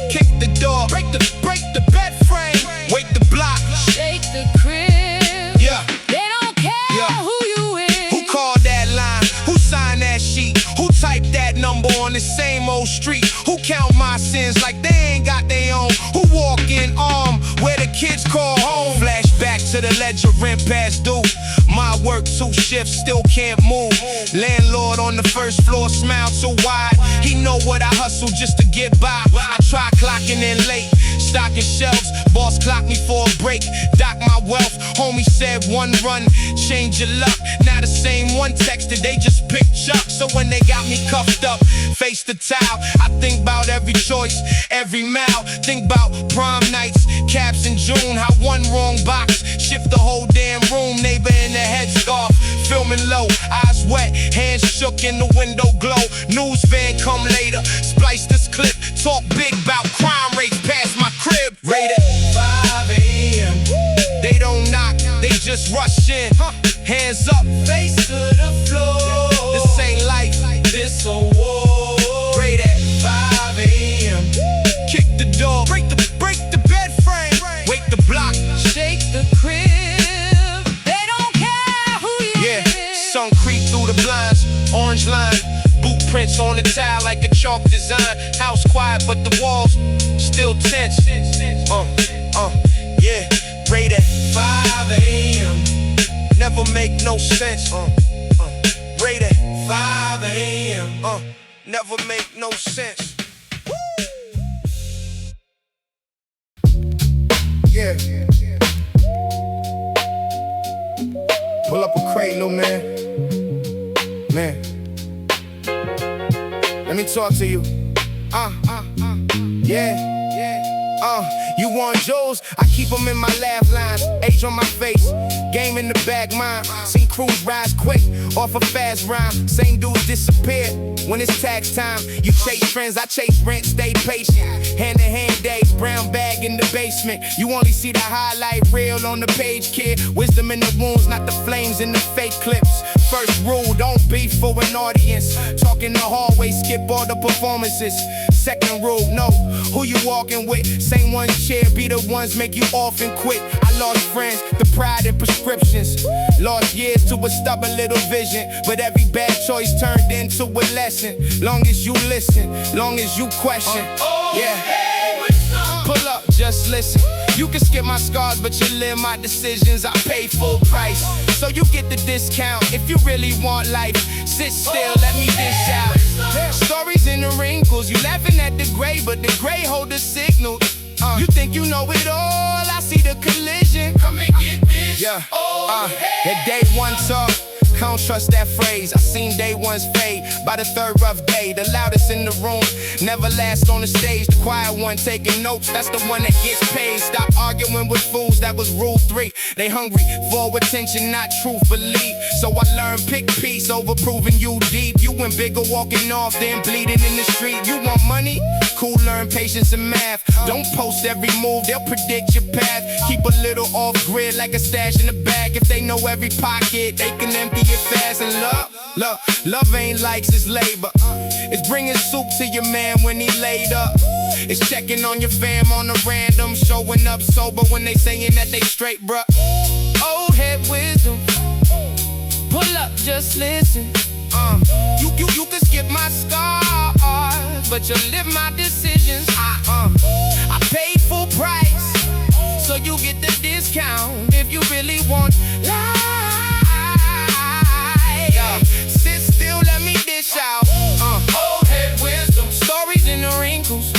Kick the door, break the bed frame, wake the block, Shake the crib. yeah. They don't care who you is. Who called that line? Who signed that sheet? Who typed that number on the same old street? Who count my sins like they ain't got their own? Who walk in arm where the kids call home? Flashback to the ledger, rent past due. My work 2 shifts, still can't move. Landlord on the first floor, smile too wide. He know what I hustle just to get by. I try clocking in late, stocking shelves. Boss clocked me for a break, dock my wealth. Homie said one run, change your luck. Now the same one texted, they just picked Chuck. So when they got me cuffed up, face the towel, I think about every choice, every mile. Think about prom nights, caps in June. How one wrong box shift the whole damn room. Neighbor in the headscarf, filming low, eyes wet, hands shook in the window glow. News van come later, splice this clip, talk big about crime rates past my crib. Rated 5 a.m. They don't knock, they just rush in. Hands up, face to the floor. This ain't life, this a war. Rated 5 a.m. Kick the door, break the bed frame, wake the block, Shake the crib. They don't care who you is. sun creep through the blinds, orange line, boot prints on the tile like a chalk design. House quiet but the walls still tense. Yeah, rated 5 a.m. Never make no sense. Rated 5 a.m. Never make no sense. Yeah. Pull up a crate, little man. Let me talk to you. Yeah. You want jewels? I keep them in my laugh lines. Age on my face, game in the bag, mine. Seen crews rise quick off a fast rhyme. Same dudes disappear when it's tax time. You chase trends, I chase rent, stay patient. Hand to hand days, brown bag in the basement. You only see the highlight reel on the page, kid. Wisdom in the wounds, not the flames in the fake clips. First rule, don't beef for an audience. Talk in the hallway, skip all the performances. Second rule, know who you walking with. Same ones cheer, be the ones make you off and quit. I lost friends, the pride in prescriptions. Lost years to a stubborn little vision. But every bad choice turned into a lesson. Long as you listen, long as you question. Yeah. Pull up, just listen. You can skip my scars, but you live my decisions. I pay full price, so you get the discount. If you really want life, sit still, let me dish out. Stories in the wrinkles, you laughing at the gray, but the gray hold the signal. You think you know it all, I see the collision. Come and get this. Yeah. That day one talk, don't trust that phrase. I seen day ones fade by the third rough day. The loudest in the room never last on the stage. The quiet one taking notes, that's the one that gets paid. Stop arguing with fools, that was rule 3. They hungry for attention, not truthfully. So I learned pick peace over proving you deep. You and bigger walking off, then bleeding in the street. You want money? Cool, learn patience and math. Don't post every move, they'll predict your path. Keep a little off grid like a stash in the bag. If they know every pocket, they can empty it fast. And love ain't likes, it's labor. It's bringing soup to your man when he laid up. It's checking on your fam on a random, showing up sober when they saying that they straight, bruh. Old head wisdom, pull up, just listen. You can skip my scars, but you'll live my decisions. I paid full price, so you get the discount if you really want life. Sit still, let me dish out. Old head wisdom, stories in the wrinkles.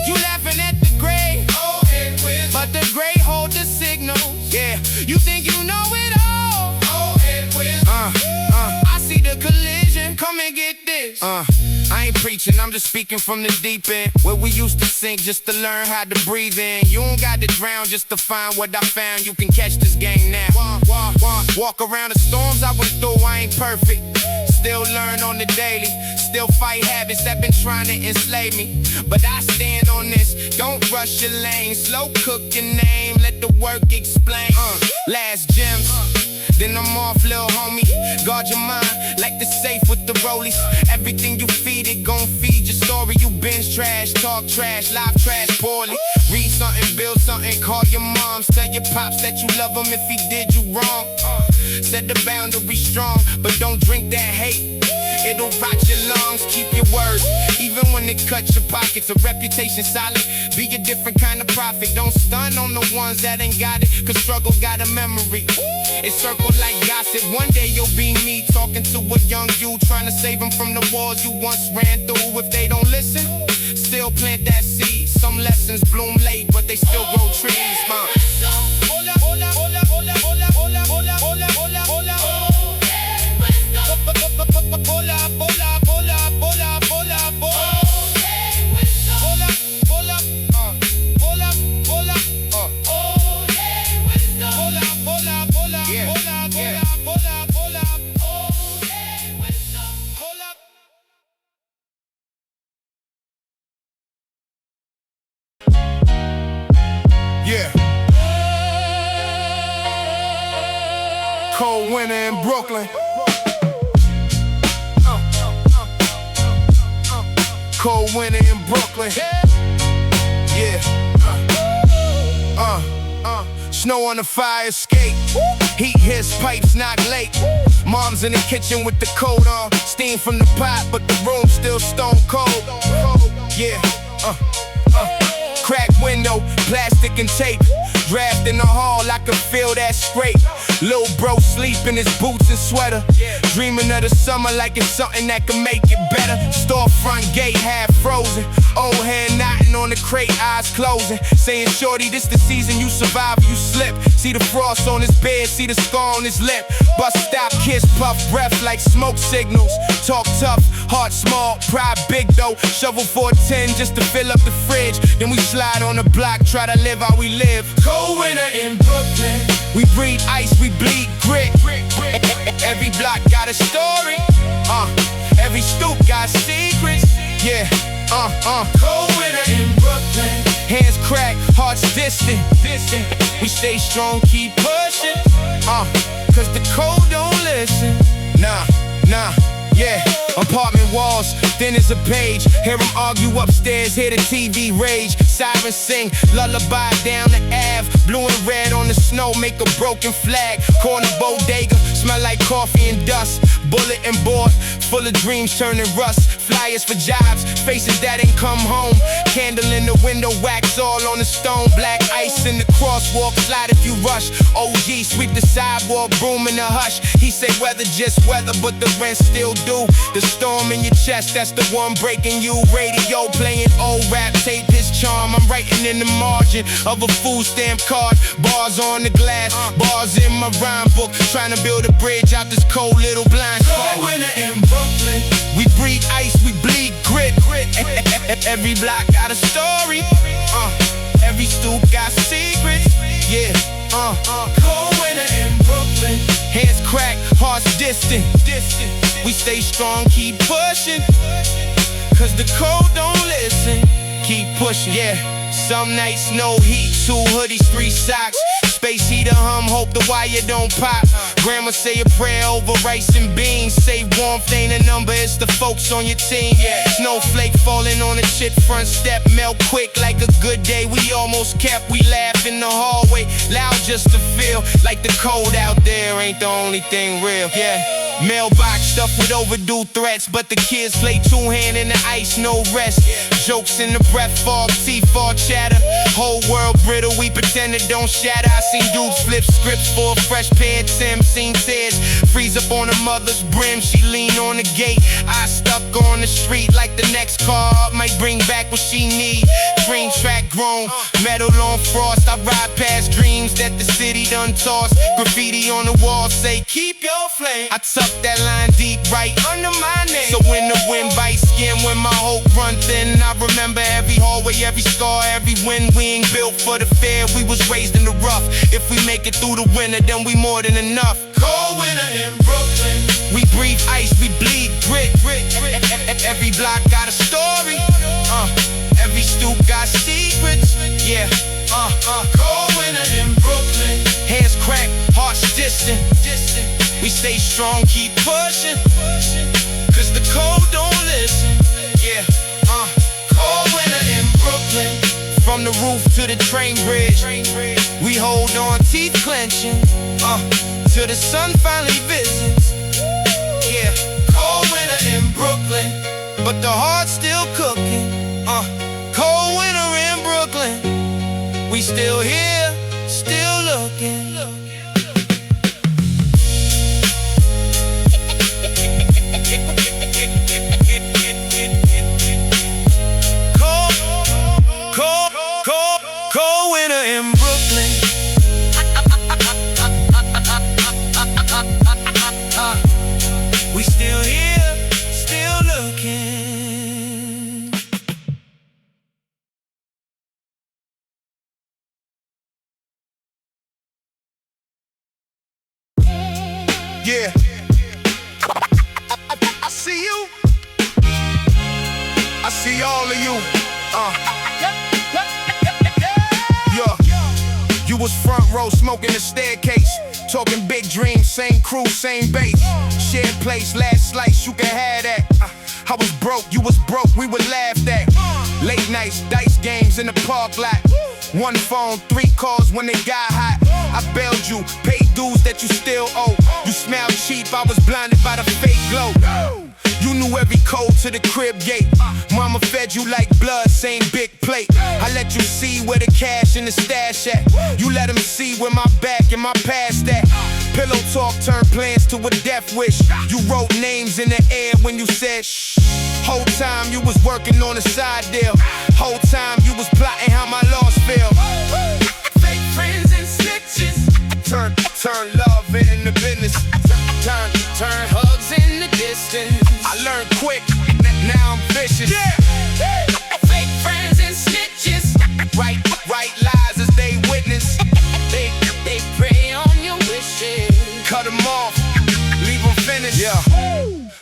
You laughing at the gray, old head wisdom, but the gray hold the signals. Yeah, you think you know it all. Old head wisdom. I see the collision. Come and get this. I ain't preaching, I'm just speaking from the deep end. Where we used to sink just to learn how to breathe in. You don't got to drown just to find what I found. You can catch this game now. Walk around the storms I went through, I ain't perfect. Still learn on the daily. Still fight habits that been trying to enslave me. But I stand on this, don't rush your lane. Slow cook your name, let the work explain. Last gems, then I'm off, little homie. Guard your mind like the safe with the rollies. Everything you feed it, gon' feed your story. You binge trash, talk trash, live trash poorly. Read something, build something, call your moms. Tell your pops that you love him if he did you wrong. Set the boundary strong, but don't drink that hate. It'll rot your lungs, keep your word. Even when it cuts your pockets, a reputation solid. Be a different kind of prophet. Don't stun on the ones that ain't got it, cause struggle got a memory. It circled like gossip. One day you'll be me, talking to a young you, trying to save them from the wars you once ran through. If they don't listen, still plant that seed. Some lessons bloom late, but they still grow trees, Yeah. Cold winter in Brooklyn. Cold winter in Brooklyn. Yeah. Snow on the fire escape. Heat hits, pipes knock late. Mom's in the kitchen with the coat on. Steam from the pot, but the room's still stone cold. Yeah. Cracked window, plastic and tape. Draft in the hall, I can feel that scrape. Lil' bro sleep in his boots and sweater. Dreaming of the summer like it's something that can make it better. Storefront gate half frozen. Old head knotting on the crate, eyes closing. Saying, shorty, this the season you survive or you slip. See the frost on his bed, see the scar on his lip. Bus stop, kiss, puff, breath like smoke signals. Talk tough, heart small, pride big though. Shovel for a 10 just to fill up the fridge. Then we slide on the block, try to live how we live. Cold winter in Brooklyn. We breathe ice, we bleed grit. Every block got a story. Every stoop got secrets. Yeah. Cold winter in Brooklyn. Hands crack, hearts distant. We stay strong, keep pushing. Cause the cold don't listen. Nah. Yeah, apartment walls, thin as a page. Hear them argue upstairs, hear the TV rage. Sirens sing, lullaby down the Ave. Blue and red on the snow, make a broken flag. Corner bodega, smell like coffee and dust. Bullet and board, full of dreams turning rust. Flyers for jobs, faces that ain't come home. Candle in the window, wax all on the stone. Black ice in the crosswalk, slide if you rush. OG, sweep the sidewalk, broom in the hush. He say weather just weather, but the rent still due. The storm in your chest, that's the one breaking you. Radio playing old rap, tape his charm. I'm writing in the margin of a food stamp card. Bars on the glass, bars in my rhyme book. Trying to build a bridge out this cold little blind spot. Cold winter in Brooklyn. We breathe ice, we bleed grit. Every block got a story. Every stoop got secrets. Yeah. Cold winter in Brooklyn. Hands crack, hearts distant. We stay strong, keep pushing. Cause the cold don't listen. Keep pushing, yeah. Some nights no heat, 2 hoodies, 3 socks. Space heater hum, hope the wire don't pop. Grandma say a prayer over rice and beans. Say warmth ain't a number, it's the folks on your team. Snowflake falling on the shit front step. Melt quick like a good day we almost kept. We laugh in the hallway, loud just to feel like the cold out there ain't the only thing real. Mailbox stuffed with overdue threats, but the kids play 2-hand in the ice, no rest. Jokes in the breath, fog, teeth, fall chatter. Whole world brittle, we pretend it don't shatter. I seen dudes flip scripts for a fresh pair of Tim. Seen tears freeze up on her mother's brim. She lean on the gate, I stuck on the street like the next car up might bring back what she need. Green track grown, metal on frost. I ride past dreams that the city done tossed. Graffiti on the wall say keep your flame. I tuck that line deep right under my name. So when the wind bites skin, when my hope run thin, I remember every hallway, every scar, every win. We ain't built for the fair, we was raised in the rough. If we make it through the winter, then we more than enough. Cold winter in Brooklyn. We breathe ice, we bleed grit. Every block got a story. Every stoop got secrets. Cold winter in Brooklyn. Hands crack, hearts distant. We stay strong, keep pushing. Cause the cold don't listen. Cold winter in Brooklyn. From the roof to the train bridge, we hold on, teeth clenching. Till the sun finally visits. Cold winter in Brooklyn. But the heart's still cooking. Cold winter in Brooklyn. We still here, still looking. Cold winter in Brooklyn. We still here, still looking. Yeah. I see you. I see all of you. You was front row smoking the staircase, talking big dreams, same crew, same base. Shared place, last slice, you can have that. I was broke, you was broke, we would laugh at. Late nights, dice games in the park lot. 1 phone, 3 calls when it got hot. I bailed you, paid dues that you still owe. You smelled cheap, I was blinded by the fake glow. You knew every code to the crib gate. Mama fed you like blood, same big plate. I let you see where the cash and the stash at. You let them see where my back and my past at. Pillow talk turned plans to a death wish. You wrote names in the air when you said shh. Whole time you was working on a side deal. Whole time you was plotting how my loss feel. Fake friends and snitches. Turn love into business. Turn hugs in the distance. I learned quick, now I'm vicious. Fake friends and snitches. Right lies as they witness. They prey on your wishes. Cut them off, leave them finished.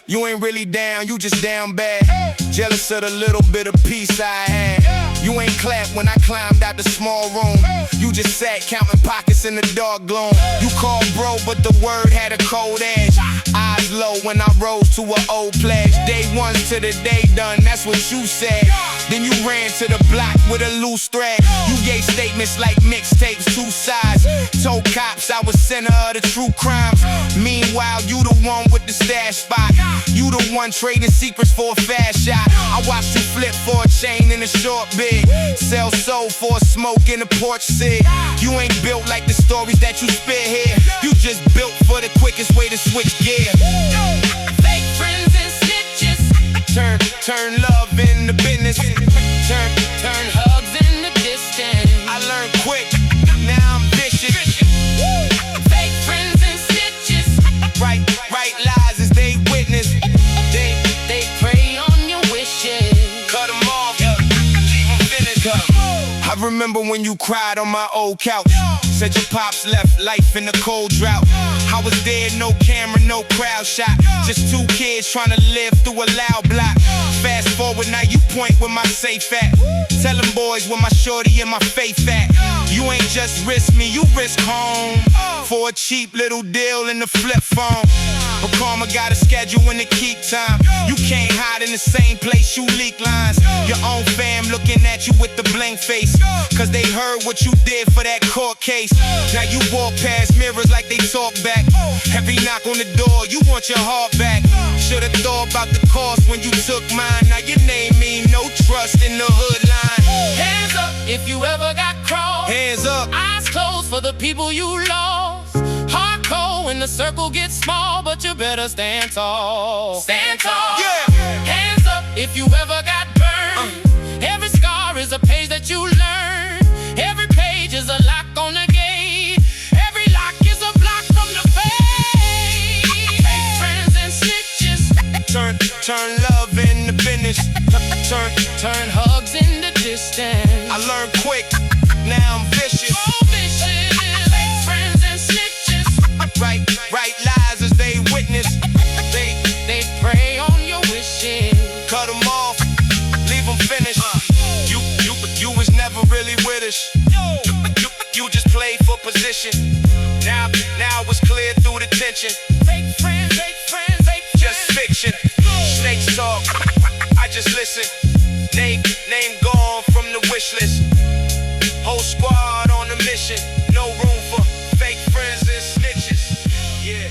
You ain't really down, you just down bad. Jealous of the little bit of peace I had. You ain't clapped when I climbed out the small room. You just sat counting pockets in the dark gloom. You called bro, but the word had a cold edge. Eyes low when I rose to an old pledge. Day one to the day done, that's what you said. Then you ran to the block with a loose thread. You gave statements like mixtapes, 2 sides. Told cops I was center of the true crimes. Meanwhile, you the one with the stash spot. You the one trading secrets for a fast shot. I watched you flip for a chain in a short bid, sell soul for a smoke in a porch cig. You ain't built like the stories that you spit here. You just built for the quickest way to switch gear. Fake friends and snitches. Turn love into business. Turn hugs into distance. I learned quick, now I'm vicious. Fake friends and snitches. Right lies as they witness. They prey on your wishes. Cut them off, finish up. I remember when you cried on my old couch. Said your pops left life in a cold drought. I was there, no camera, no crowd shot. Just two kids trying to live through a loud block. Fast forward, now you point where my safe at. Tell them boys where my shorty and my faith at. You ain't just risk me, you risk home for a cheap little deal in the flip phone. But karma got a schedule and to keep time. You can't hide in the same place you leak lines. Your own fam looking at you with the blank face, cause they heard what you did for that court case. Now you walk past mirrors like they talk back. Every knock on the door, you want your heart back. Should've thought about the cost when you took mine. Now your name mean no trust in the hood line. Hands up if you ever got crossed. Hands up. Eyes closed for the people you lost. Heart cold when the circle gets small, but you better stand tall. Stand tall. Yeah. Hands up if you ever got burned. Every scar is a page that you learn. Every page is a lock on the gate. Every lock is a block from the fade. Fake friends and snitches. Turn love into business. Turn hugs into distance. I learned quick, now I'm vicious. Oh, vicious. Fake friends and snitches. Right lies as they witness. They prey on your wishes. Cut them off, leave them finished. You was never really with us. You just played for position. Now it's clear through the tension. Fake friends, Just fiction. Snakes talk, I just listen. Name gone from the wish list. Whole squad on a mission. No room for fake friends and snitches. Yeah.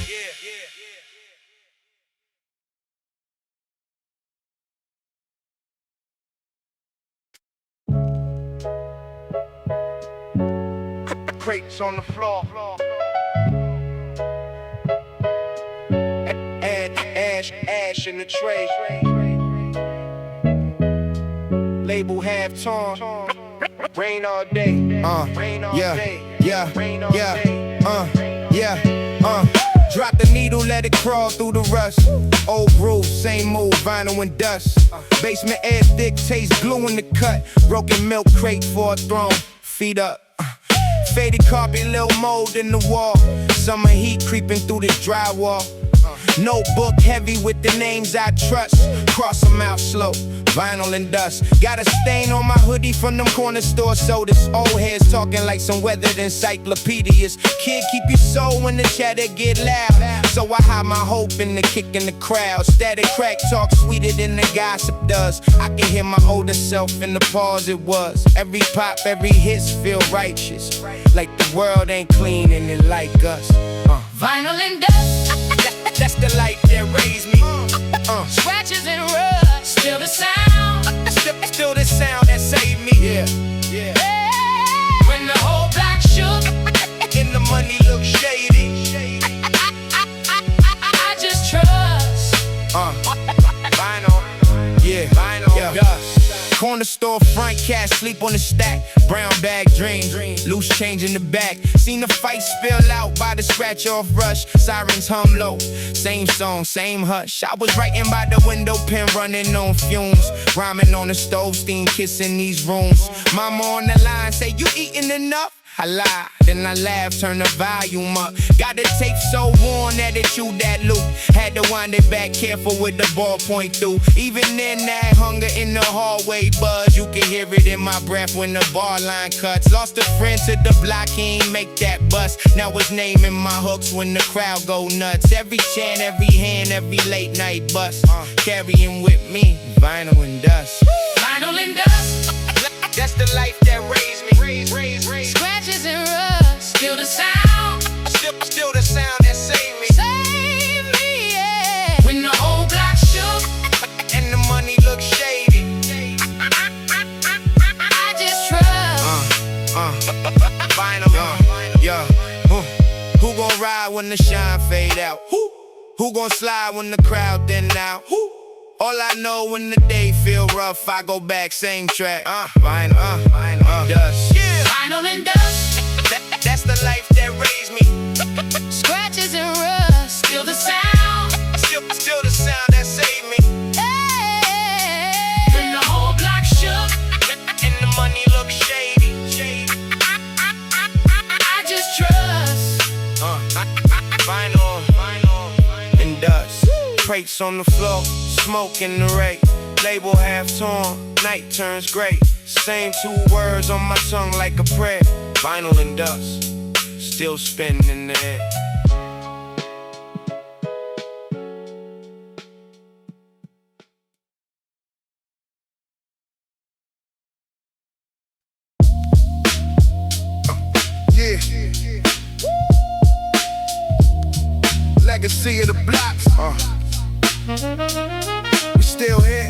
Crates on the floor. Ash in the tray. Label half torn. Rain all day. Rain all day. Rain all day. Drop the needle, let it crawl through the rust. Old groove, same move, vinyl and dust. Basement air thick, taste glue in the cut. Broken milk crate for a throne. Feet up. Faded carpet, little mold in the wall. Summer heat creeping through this drywall. Notebook heavy with the names I trust. Cross them out slow, vinyl and dust. Got a stain on my hoodie from them corner store sodas. Old heads talking like some weathered encyclopedias. Kid, keep your soul when the chatter get loud. So I hide my hope in the kick in the crowd. Static crack talk sweeter than the gossip does. I can hear my older self in the pause it was. Every pop, every hits feel righteous. Like the world ain't clean and it like us. Vinyl and dust. That's the light that raised me. Scratches and rust. Still the sound. Still the sound that saved me. Yeah. When the whole block shook And the money look shady. I just trust. Vinyl. Yeah. Vinyl. Dust. Corner store front, cat sleep on the stack. Brown bag dream, loose change in the back. Seen the fight spill out by the scratch off rush. Sirens hum low, same song, same hush. I was writing by the window, pen running on fumes. Rhyming on the stove, steam kissing these rooms. Mama on the line say, you eating enough? I lie, then I laugh, turn the volume up. Got the tape so worn that it chewed that loop. Had to wind it back, careful with the ballpoint through. Even in that hunger in the hallway buzz, you can hear it in my breath when the bar line cuts. Lost a friend to the block, he ain't make that bust. Now it's naming my hooks when the crowd go nuts. Every chant, every hand, every late night bus. Carrying with me, vinyl and dust. Vinyl and dust. That's the life that raised me. Scratches and rust. Still the sound. Still the sound that saved me. out. Who gon' slide when the crowd thin out? All I know when the day feel rough, I go back, same track. Vinyl, dust. Yeah. Vinyl and dust. That's the life that raised me. Scratches and rust, still the sound. Still the sound that saved me. Hey. When the whole block shook And the money look shady. I just trust. Vinyl and dust. Crates on the floor, smoke in the rake. Label half torn, night turns gray. Same 2 words on my tongue like a prayer. Vinyl and dust, still spinning in the air. Yeah. Legacy of the blocks. We still here.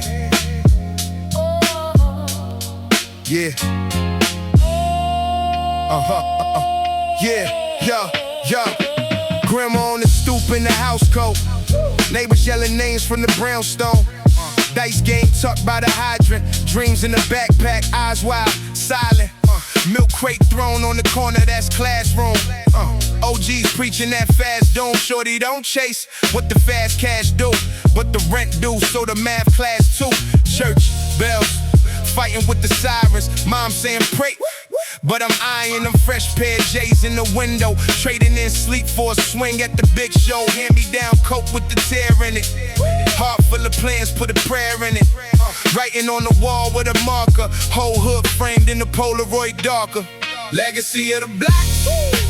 Yeah. Yeah. Grandma on the stoop in the house coat. Neighbors yelling names from the brownstone. Dice game tucked by the hydrant. Dreams in the backpack, eyes wide, silent. Milk crate thrown on the corner, that's classroom. OGs preaching that fast doom. Shorty don't chase what the fast cash do, but the rent do, so the math class too. Church bells, fighting with the sirens. Mom saying pray, but I'm eyeing them fresh pair of J's in the window. Trading in sleep for a swing at the big show. Hand me down coat with the tear in it. Heart full of plans, put a prayer in it. Writing on the wall with a marker. Whole hood framed in the Polaroid darker. Legacy of the black.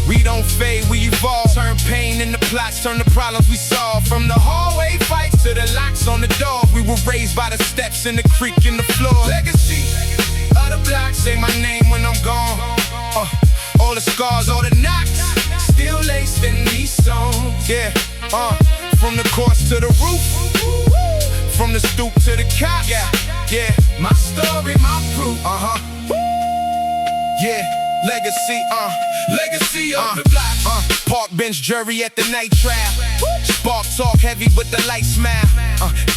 We don't fade, we evolve. Turn pain into plots, turn the problems we solve. From the hallway fights to the locks on the door. We were raised by the steps in the creek in the floor. Legacy of the block, say my name when I'm gone. All the scars, all the knocks, still laced in these songs. Yeah, from the course to the roof, from the stoop to the cop. Yeah, my story, my proof. Yeah, legacy of the block. Park bench jury at the night trial. Spark talk heavy but the light smile.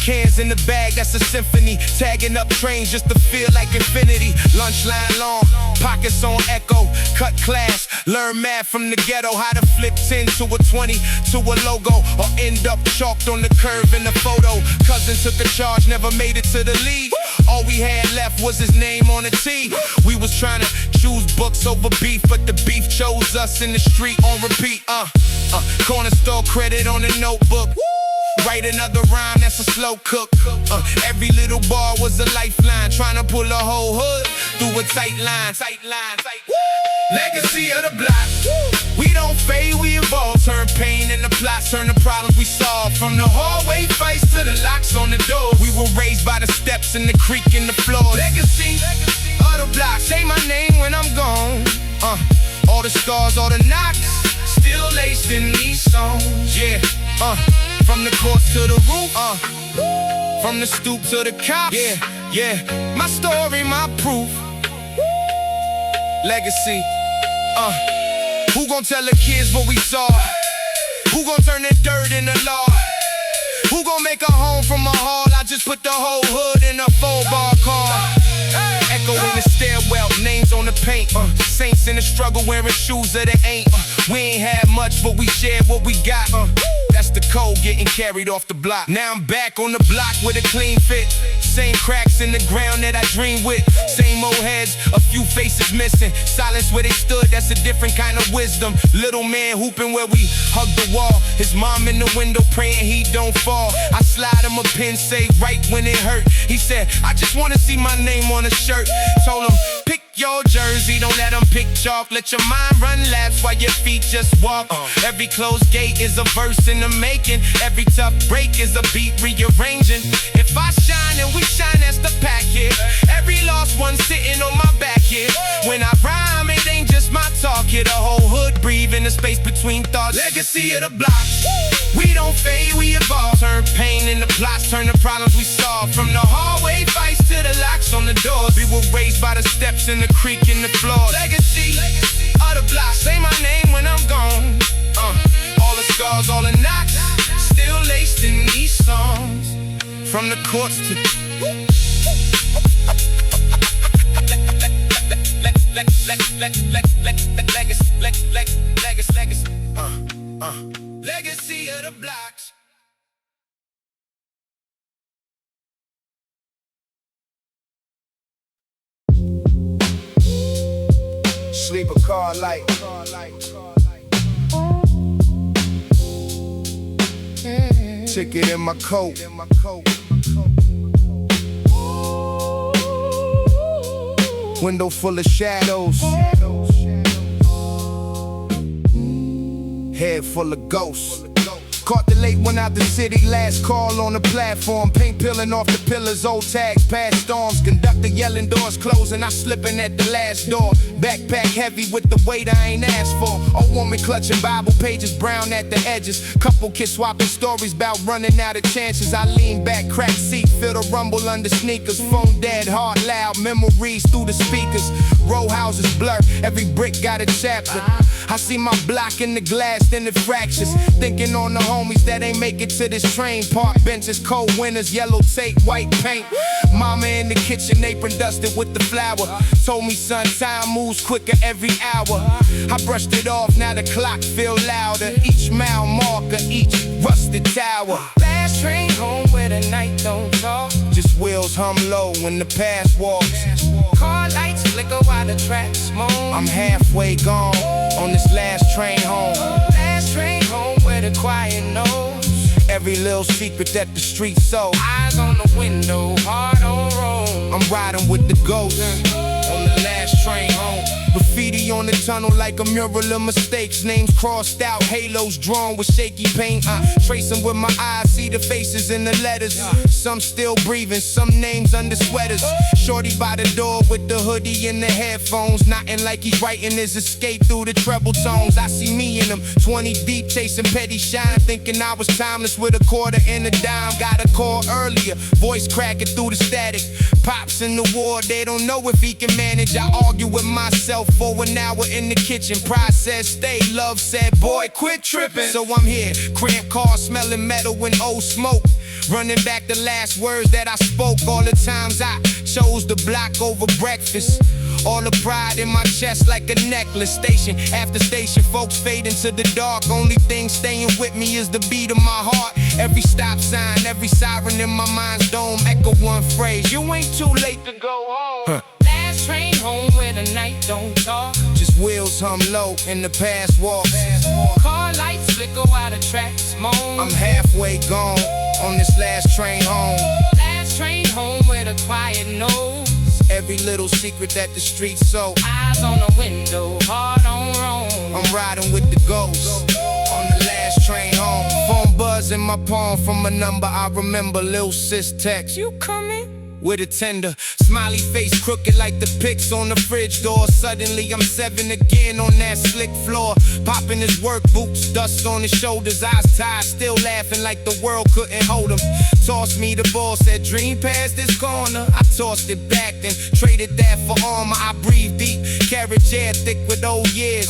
Cans in the bag, that's a symphony. Tagging up trains just to feel like infinity. Lunch line long, pockets on echo. Cut class, learn math from the ghetto. How to flip 10 to a 20 to a logo, or end up chalked on the curve in the photo. Cousin took a charge, never made it to the league. All we had left was his name on the tee. We was trying to choose books over beef, but the beef chose us in the street on repeat. Corner store credit on the notebook. Write another rhyme, that's a slow cook. Every little bar was a lifeline, trying to pull a whole hood through a tight line. Legacy of the block. We don't fade, we evolve. Turn pain into plots, turn the problems we solve. From the hallway fights to the locks on the door. We were raised by the steps in the creek in the floor. Legacy of the block. Say my name when I'm gone. All the scars, all the knocks, still laced in these songs. Yeah, from the course to the roof, from the stoop to the cops. Yeah, my story, my proof. Legacy. Who gon' tell the kids what we saw? Who gon' turn the dirt into law? Who gon' make a home from a hall? I just put the whole hood in a 4-bar car. Echo in the stairwell, names on the paint. Saints in the struggle wearing shoes that it ain't. We ain't had much, but we shared what we got. That's the code getting carried off the block. Now I'm back on the block with a clean fit. Same cracks in the ground that I dreamed with. Same old heads, a few faces missing. Silence where they stood, that's a different kind of wisdom. Little man hooping where we hug the wall. His mom in the window praying he don't fall. I slide him a pin, say right when it hurt. He said, I just wanna see my name on a shirt. Told him, pick your jersey, don't let them pick chalk. Let your mind run laps while your feet just walk. Every closed gate is a verse in the making. Every tough break is a beat rearranging. If I shine and we shine, that's the pack here. Every lost one sitting on my back here. When I rhyme, it ain't just my talk here. The whole hood breathe in the space between thoughts. Legacy of the block. We don't fade, we evolve. Turn pain into plots, turn the problems we solve. From the hallway fights to the locks on the doors. We were raised by the steps in the creek in the floor. Legacy of the block. Say my name when I'm gone. All the scars, all the knocks, still laced in these songs. From the courts to legacy of the blocks. Sleeper car light. Ticket in my coat. Window full of shadows. Head full of ghosts. Caught the late one out the city, last call on the platform. Paint peeling off the pillars, old tags, past storms. Conductor yelling, doors closing, I slipping at the last door. Backpack heavy with the weight I ain't asked for. Old woman clutching Bible pages, brown at the edges. Couple kids swapping stories about running out of chances. I lean back, crack seat, feel the rumble under sneakers. Phone dead, heart loud, memories through the speakers. Row houses blur, every brick got a chapter. I see my block in the glass, then it fractures. Thinking on the homies that ain't make it to this train. Park benches, cold winters, yellow tape, white paint. Mama in the kitchen, apron dusted with the flour. Told me, son, time moves quicker every hour. I brushed it off, now the clock feel louder. Each mile marker, each rusted tower. Last train home where the night don't talk. Just wheels hum low when the past walks. Car lights flicker while the tracks moan. I'm halfway gone on this last train home. Last train home where the quiet knows every little secret that the streets sold. Eyes on the window, heart on roll. I'm riding with the ghost on the last train home. Graffiti on the tunnel like a mural of mistakes. Names crossed out, halos drawn with shaky paint. Tracing with my eyes, see the faces in the letters. Some still breathing, some names under sweaters. Shorty by the door with the hoodie and the headphones, nodding like he's writing his escape through the treble tones. I see me in them, 20 deep, chasing petty shine, thinking I was timeless with a quarter and a dime. Got a call earlier, voice cracking through the static. Pops in the war, they don't know if he can manage. I argue with myself for an hour in the kitchen. Process, stay, love said, boy, quit tripping. So I'm here, cramped car, smelling metal and old smoke. Running back the last words that I spoke. All the times I chose the block over breakfast. All the pride in my chest like a necklace. Station after station, folks fade into the dark. Only thing staying with me is the beat of my heart. Every stop sign, every siren in my mind's dome echo one phrase: you ain't too late to go home. Last train home where the night don't talk. Just wheels hum low in the past walks. Car lights flicker while the tracks moan. I'm halfway gone on this last train home. Last train home where the quiet knows every little secret that the streets sold. Eyes on the window, heart on roam. I'm riding with the ghost on the last train home. Phone buzz in my palm from a number I remember. Lil' sis text, you coming? With a tender, smiley face crooked like the pics on the fridge door. Suddenly I'm 7 again on that slick floor. Popping his work boots, dust on his shoulders. Eyes tied, still laughing like the world couldn't hold him. Tossed me the ball, said dream past this corner. I tossed it back, then traded that for armor. I breathe deep, carriage air thick with old years.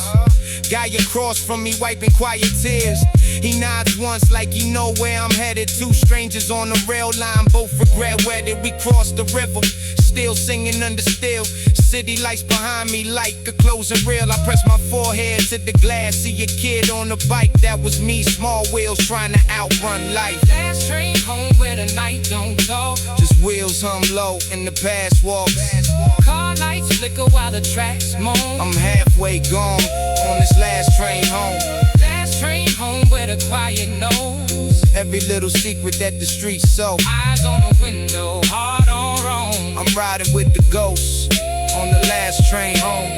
Guy across from me wiping quiet tears. He nods once like he know where I'm headed. Two strangers on the rail line, both regret where did we cross the river. Still singing under still. City lights behind me like a closing reel. I press my forehead to the glass, see a kid on a bike. That was me, small wheels trying to outrun life. Last train home where the night don't talk. Just wheels hum low in the past walks. Car lights flicker while the tracks moan. I'm halfway gone on this last train home. Last train home where the quiet knows every little secret that the streets sold. Eyes on the window, heart on roam. I'm riding with the ghosts on the last train home.